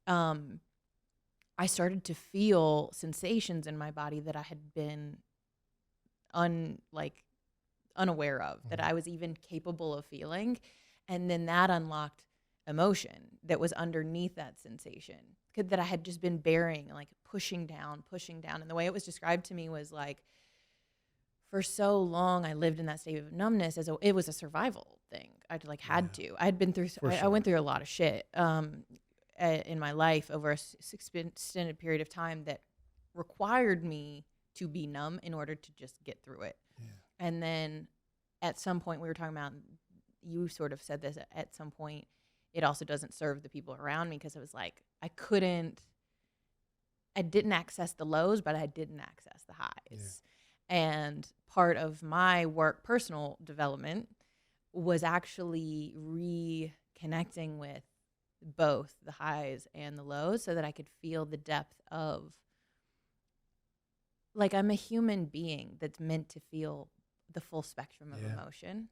I started to feel sensations in my body that I had been unaware of, that I was even capable of feeling. And then that unlocked emotion that was underneath that sensation that I had just been bearing, like pushing down. And the way it was described to me was like, for so long I lived in that state of numbness as it was a survival thing. I'd had to. I went through a lot of shit in my life over a extended period of time that required me to be numb in order to just get through it. Yeah. And then at some point we were talking about, you sort of said this, at some point it also doesn't serve the people around me because it was like I didn't access the lows, but I didn't access the highs. Yeah. And part of my work, personal development, was actually reconnecting with both the highs and the lows so that I could feel the depth of, like, I'm a human being that's meant to feel the full spectrum of emotion.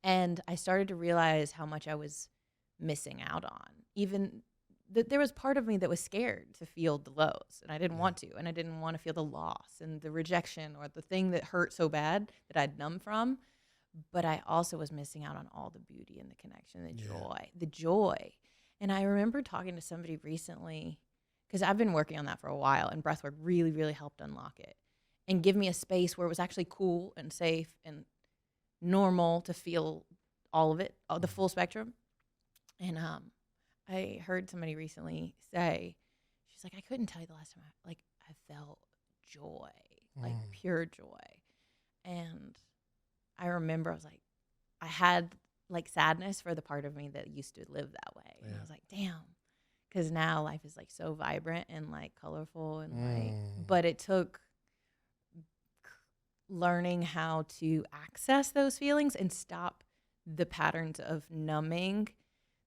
And I started to realize how much I was missing out on. Even there was part of me that was scared to feel the lows, and I didn't want to, and I didn't want to feel the loss and the rejection or the thing that hurt so bad that I'd numb from. But I also was missing out on all the beauty and the connection, the joy. And I remember talking to somebody recently, because I've been working on that for a while, and breathwork really, really helped unlock it and give me a space where it was actually cool and safe and normal to feel all of it, the full spectrum. And I heard somebody recently say, she's like, I couldn't tell you the last time I felt joy, like Mm. pure joy. And I remember I was like, I had like sadness for the part of me that used to live that way. And I Yeah. was like, damn. Because now life is like so vibrant and like colorful and like, Mm. but it took learning how to access those feelings and stop the patterns of numbing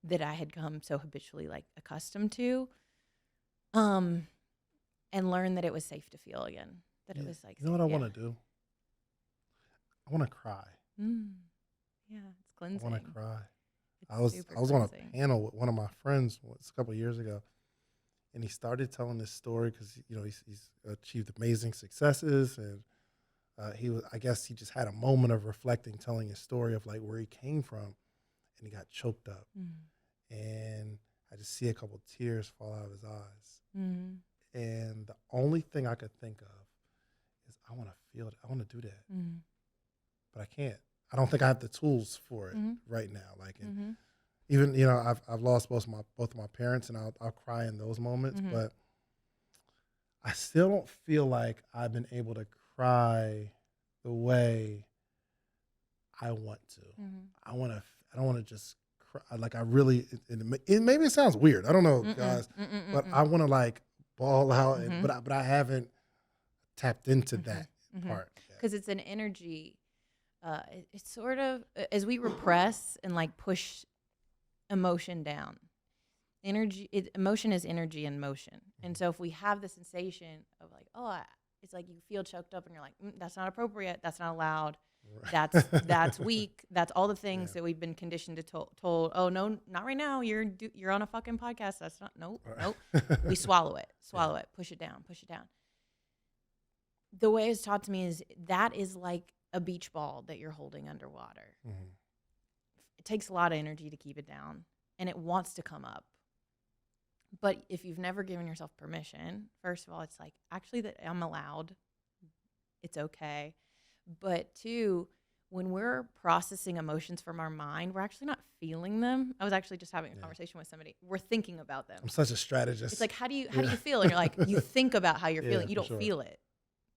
that I had come so habitually like accustomed to. And learn that it was safe to feel again. That it was like, You know what I want to do? I want to cry. Yeah, it's I cleansing. want to cry. It's I was on a panel with one of my friends a couple of years ago, and he started telling this story because he's achieved amazing successes, and I guess he just had a moment of reflecting, telling his story of like where he came from, and he got choked up, and I just see a couple of tears fall out of his eyes, and the only thing I could think of is I want to feel it, I want to do that, but I can't. I don't think I have the tools for it right now. Like, even I've lost both of my parents, and I'll cry in those moments, but I still don't feel like I've been able to cry the way I want to. I don't want to just cry. Like, I really, maybe it sounds weird. I don't know, guys, but I want to like bawl out, but I haven't tapped into that part. Because it's an energy. It's sort of, as we repress and like push emotion down, emotion is energy in motion. And so if we have the sensation of like, it's like you feel choked up and you're like, that's not appropriate, that's not allowed, right. that's weak, that's all the things that we've been conditioned to told, oh no, not right now, you're on a fucking podcast, that's not, nope. We swallow it, push it down. The way it's taught to me is that is like a beach ball that you're holding underwater. It takes a lot of energy to keep it down, and it wants to come up. But if you've never given yourself permission, first of all, it's like, actually, that I'm allowed. It's okay. But two, when we're processing emotions from our mind, we're actually not feeling them. I was actually just having a conversation with somebody. We're thinking about them. I'm such a strategist. It's like, how do you feel? And you're like, you think about how you're feeling. You don't feel it.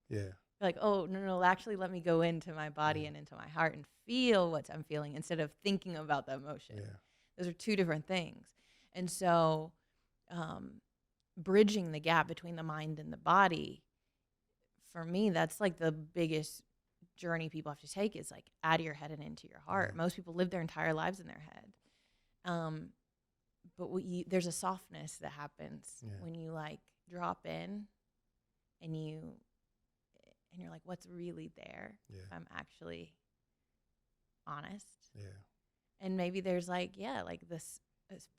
Yeah. You're like, oh, no, actually let me go into my body and into my heart and feel what I'm feeling instead of thinking about the emotion. Yeah. Those are two different things. And so bridging the gap between the mind and the body, for me, that's like the biggest journey people have to take, is like out of your head and into your heart. Most people live their entire lives in their head. But there's a softness that happens when you like drop in and you're like, what's really there? If I'm actually honest. Yeah. And maybe there's like this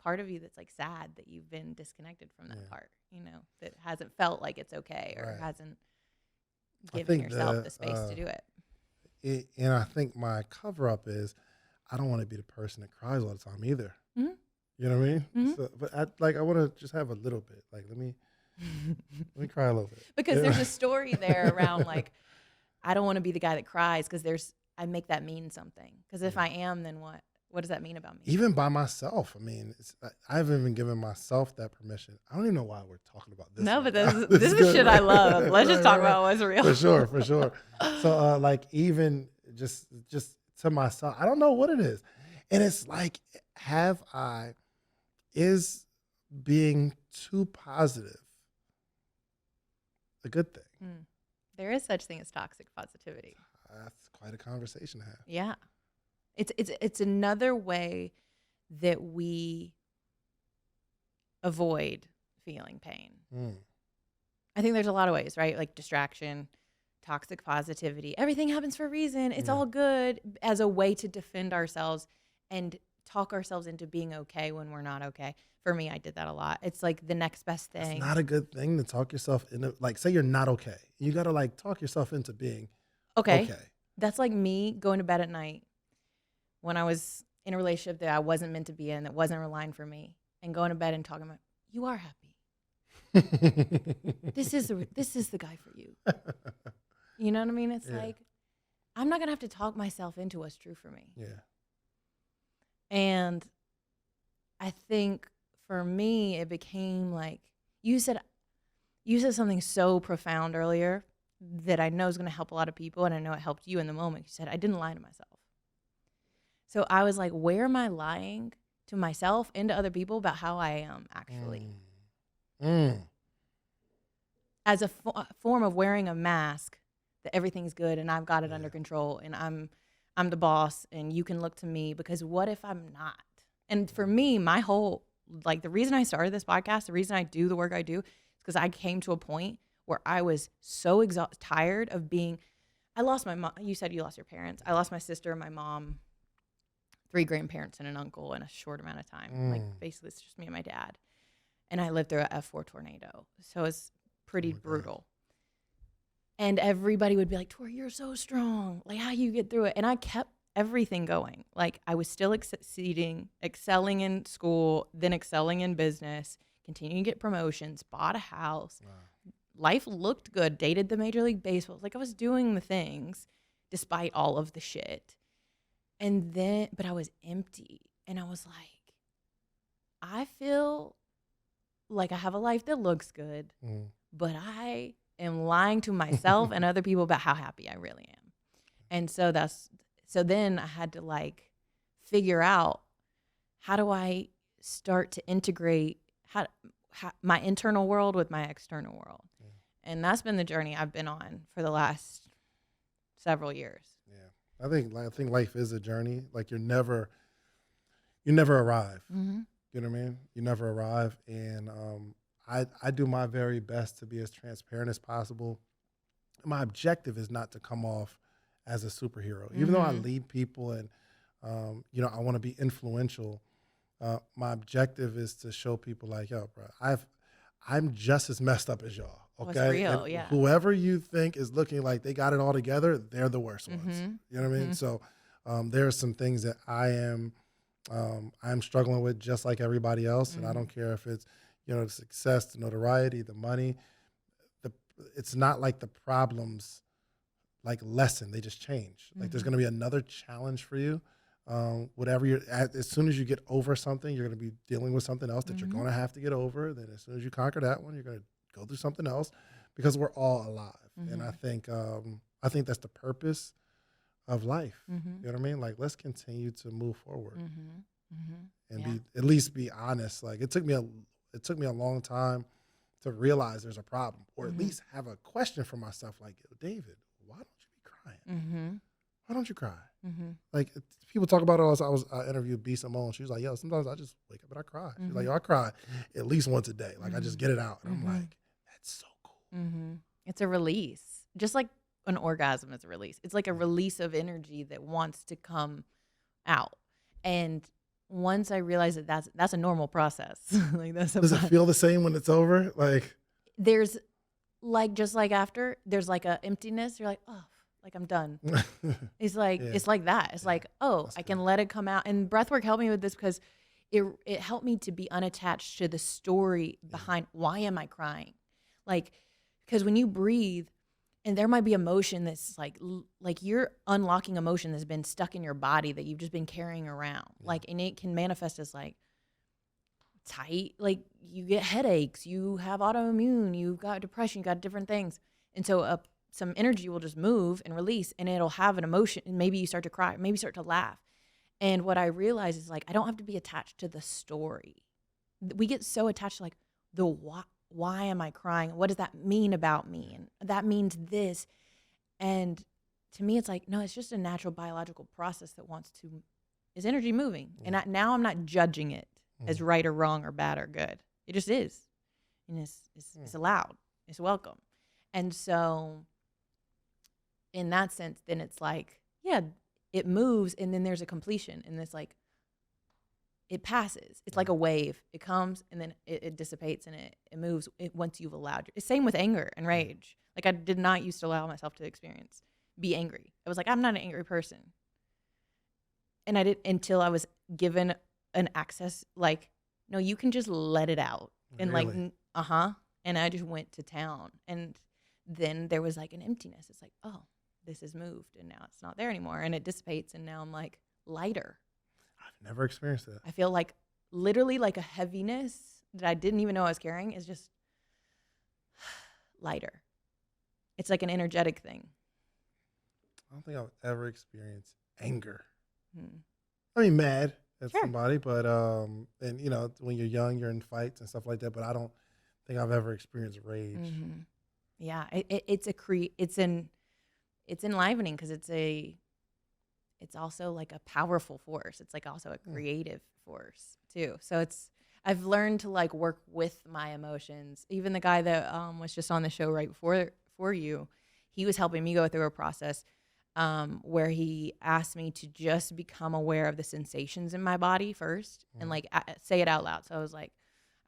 part of you that's like sad that you've been disconnected from that part, that hasn't felt like it's okay or hasn't given yourself the space to do it. And I think my cover up is I don't want to be the person that cries all the time either. You know what I mean? So, but I want to just have a little bit. Like, let me cry a little bit. Because there's a story there around like, I don't want to be the guy that cries because I make that mean something. Because if I am, then what? What does that mean about me? Even by myself. I mean, I haven't even given myself that permission. I don't even know why we're talking about this. No, but this is shit I love. Let's just talk about what's real. For sure. So, like, even just to myself, I don't know what it is. And it's like, is being too positive a good thing? There is such thing as toxic positivity. That's quite a conversation to have. Yeah. It's another way that we avoid feeling pain. I think there's a lot of ways, right? Like distraction, toxic positivity. Everything happens for a reason. It's all good, as a way to defend ourselves and talk ourselves into being okay when we're not okay. For me, I did that a lot. It's like the next best thing. It's not a good thing to talk yourself into, like, say you're not okay. You got to like talk yourself into being okay. That's like me going to bed at night when I was in a relationship that I wasn't meant to be in, that wasn't relying for me, and going to bed and talking about, you are happy. This is the guy for you. You know what I mean? It's like, I'm not going to have to talk myself into what's true for me. Yeah. And I think for me, it became like, you said, you said something so profound earlier that I know is going to help a lot of people, and I know it helped you in the moment. You said, I didn't lie to myself. So I was like, where am I lying to myself and to other people about how I am actually? As a form of wearing a mask that everything's good and I've got it under control and I'm the boss and you can look to me, because what if I'm not? And for me, my whole, like, the reason I started this podcast, the reason I do the work I do is because I came to a point where I was so tired of being, I lost my mom. You said you lost your parents. I lost my sister, my mom, 3 grandparents and an uncle in a short amount of time. Like, basically it's just me and my dad. And I lived through a F4 tornado. So it's pretty brutal. And everybody would be like, Tori, you're so strong. Like, how you get through it? And I kept everything going. Like, I was still excelling in school, then excelling in business, continuing to get promotions, bought a house. Wow. Life looked good, dated the Major League Baseball. Like, I was doing the things despite all of the shit. And then, but I was empty. And I was like, I feel like I have a life that looks good, but I am lying to myself and other people about how happy I really am. And so then I had to, like, figure out, how do I start to integrate how my internal world with my external world? And that's been the journey I've been on for the last several years. Yeah. I think life is a journey. Like, you never arrive. Mm-hmm. You know what I mean? You never arrive. And I do my very best to be as transparent as possible. My objective is not to come off as a superhero. Even though I lead people and, I want to be influential, my objective is to show people, like, yo, bro, I'm just as messed up as y'all. Okay. What's real, and whoever you think is looking like they got it all together, they're the worst ones. You know what I mean? So there are some things that I'm struggling with just like everybody else. And I don't care if it's, the success, the notoriety, the money. It's not like the problems like lessen, they just change. Like, there's going to be another challenge for you. Whatever as soon as you get over something, you're going to be dealing with something else that you're going to have to get over. Then as soon as you conquer that one, you're going to go through something else, because we're all alive. And I think that's the purpose of life. You know what I mean? Like, let's continue to move forward and at least be honest. Like, it took me a long time to realize there's a problem, or at least have a question for myself. Like, David, why don't you be crying? Why don't you cry? Like, people talk about it. I interviewed B. Simone. She was like, yo, sometimes I just wake up and I cry. She's like, yo, I cry at least once a day. Like, I just get it out. And I'm like, that's so cool. It's a release. Just like an orgasm is a release. It's like a release of energy that wants to come out. And once I realized that that's a normal process. Like, does it feel the same when it's over? Like, there's, like, just like after, there's like a emptiness. You're like, oh, like, I'm done. It's like, it's like that. It's like, oh, I can let it come out. And breathwork helped me with this, because it helped me to be unattached to the story behind why am I crying? Like, because when you breathe, and there might be emotion that's like you're unlocking emotion that's been stuck in your body that you've just been carrying around. Like, and it can manifest as, like, tight, like, you get headaches, you have autoimmune, you've got depression, you got different things. And so some energy will just move and release, and it'll have an emotion, and maybe you start to cry, maybe start to laugh. And what I realize is, like, I don't have to be attached to the story. We get so attached to, like, the why am I crying? What does that mean about me? And that means this. And to me, it's like, no, it's just a natural biological process that is energy moving. And now I'm not judging it as right or wrong or bad or good. It just is. And it's allowed. It's welcome. And so in that sense, then it's like, yeah, it moves, and then there's a completion, and it's like, it passes. It's like a wave. It comes, and then it dissipates, and it moves once you've allowed. It's same with anger and rage. Like, I did not used to allow myself to be angry. I was like, I'm not an angry person. And I did, until I was given an access, like, no, you can just let it out. And really? And I just went to town. And then there was, like, an emptiness. It's like, oh, this has moved, and now it's not there anymore. And it dissipates, and now I'm, like, lighter. I've never experienced that. I feel like literally like a heaviness that I didn't even know I was carrying is just lighter. It's like an energetic thing. I don't think I've ever experienced anger. Hmm. I mean, mad at Sure. somebody, but and you know, when you're young, you're in fights and stuff like that. But I don't think I've ever experienced rage. Mm-hmm. Yeah, it's enlivening because it's also like a powerful force. It's like also a creative force too. So I've learned to like work with my emotions. Even the guy that was just on the show right before you, he was helping me go through a process where he asked me to just become aware of the sensations in my body first and like say it out loud. So I was like,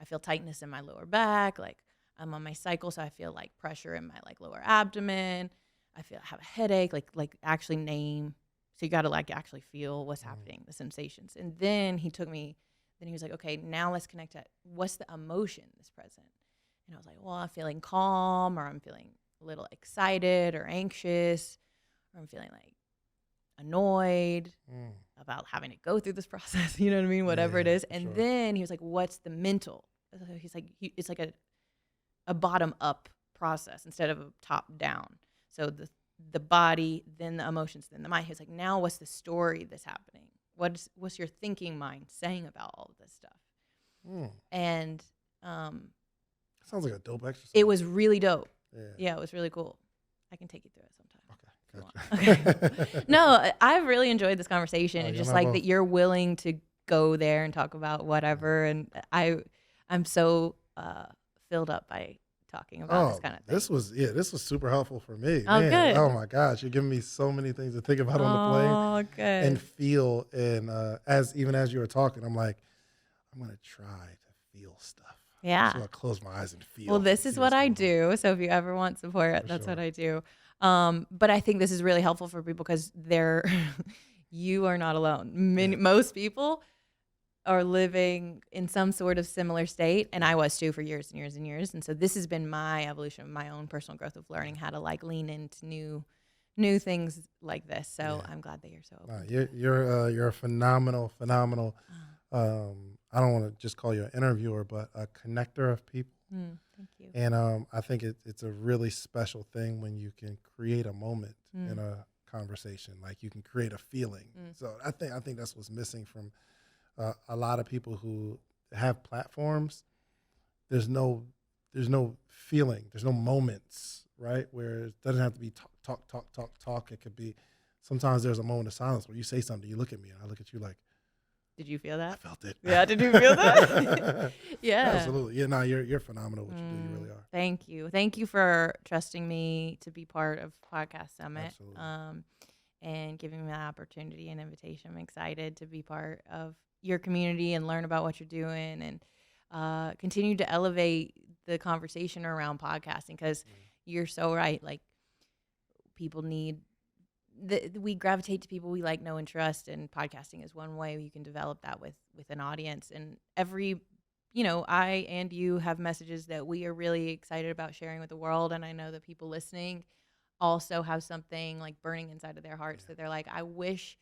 I feel tightness in my lower back, like I'm on my cycle, so I feel like pressure in my like lower abdomen. I have a headache, like actually name. So you got to like actually feel what's happening, the sensations. And then he was like, okay, now let's connect to what's the emotion that's present. And I was like, well, I'm feeling calm, or I'm feeling a little excited or anxious, or I'm feeling like annoyed about having to go through this process. You know what I mean? Whatever it is. And sure. then he was like, what's the mental? He's like, it's like a bottom up process instead of a top down. So the body, then the emotions, then the mind. He was like, now what's the story that's happening? What's your thinking mind saying about all of this stuff? And sounds like a dope exercise. it was really dope. Yeah, it was really cool. I can take you through it sometime. Okay. Okay. No, I've really enjoyed this conversation, and just like both. that you're willing to go there and talk about whatever. And I'm so filled up by talking about this kind of thing. This was super helpful for me. Oh, Man, good. oh my gosh, you're giving me so many things to think about on the plane Oh, good. and feel. And as you were talking, I'm like, I'm gonna try to feel stuff. Yeah. So I close my eyes and feel. Well, this is what I do. So if you ever want support, that's what I do. But I think this is really helpful for people because you are not alone. Most people are living in some sort of similar state, and I was too for years and years and years. And so this has been my evolution of my own personal growth of learning how to like lean into new things like this. So I'm glad that you're so open. You're a phenomenal. I don't want to just call you an interviewer, but a connector of people. Thank you. And I think it's a really special thing when you can create a moment in a conversation, like you can create a feeling. So I think that's what's missing from a lot of people who have platforms. There's no feeling, there's no moments, right? Where it doesn't have to be talk. It could be sometimes there's a moment of silence where you say something, you look at me, and I look at you like, did you feel that? I felt it. Yeah, did you feel that? Yeah. Absolutely. Yeah, no, you're phenomenal what you do. You really are. Thank you. Thank you for trusting me to be part of Podcast Summit. Absolutely. And giving me that opportunity and invitation. I'm excited to be part of your community and learn about what you're doing and continue to elevate the conversation around podcasting because you're so right. Like people need we gravitate to people we like, know, and trust, and podcasting is one way you can develop that with an audience. And I and you have messages that we are really excited about sharing with the world, and I know that people listening also have something like burning inside of their hearts that they're like, I wish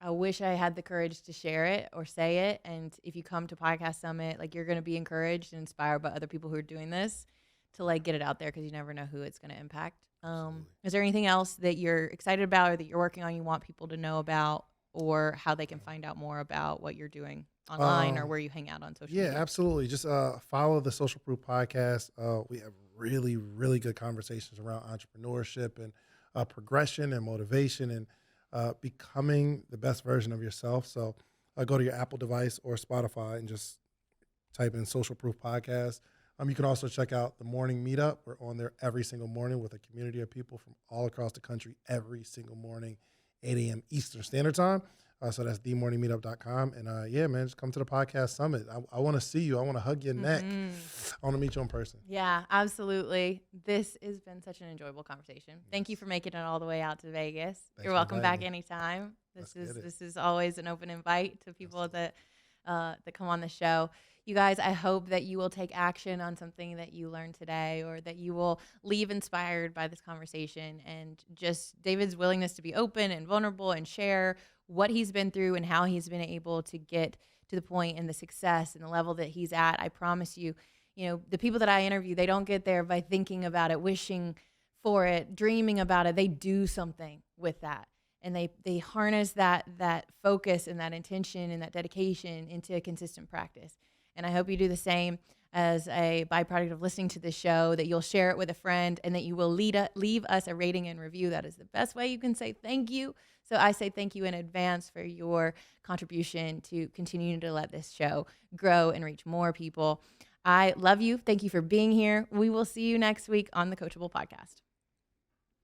I had the courage to share it or say it. And if you come to Podcast Summit, like you're going to be encouraged and inspired by other people who are doing this to like get it out there because you never know who it's going to impact. Is there anything else that you're excited about or that you're working on you want people to know about, or how they can find out more about what you're doing online or where you hang out on social media? Yeah, absolutely. Just follow the Social Proof Podcast. We have really, really good conversations around entrepreneurship and progression and motivation and becoming the best version of yourself. So go to your Apple device or Spotify and just type in Social Proof Podcast. You can also check out the Morning Meetup. We're on there every single morning with a community of people from all across the country every single morning, 8 a.m. Eastern Standard Time. So that's themorningmeetup.com. And yeah, man, just come to the Podcast Summit. I want to see you. I want to hug your neck. I want to meet you in person. Yeah, absolutely. This has been such an enjoyable conversation. Thank you for making it all the way out to Vegas. You're welcome back anytime. This is always an open invite to people that come on the show. You guys, I hope that you will take action on something that you learned today, or that you will leave inspired by this conversation, and just David's willingness to be open and vulnerable and share what he's been through and how he's been able to get to the point and the success and the level that he's at. I promise you, the people that I interview, they don't get there by thinking about it, wishing for it, dreaming about it. They do something with that. And they harness that focus and that intention and that dedication into a consistent practice. And I hope you do the same as a byproduct of listening to this show, that you'll share it with a friend and that you will leave us a rating and review. That is the best way you can say thank you. So I say thank you in advance for your contribution to continuing to let this show grow and reach more people. I love you. Thank you for being here. We will see you next week on the Coachable Podcast.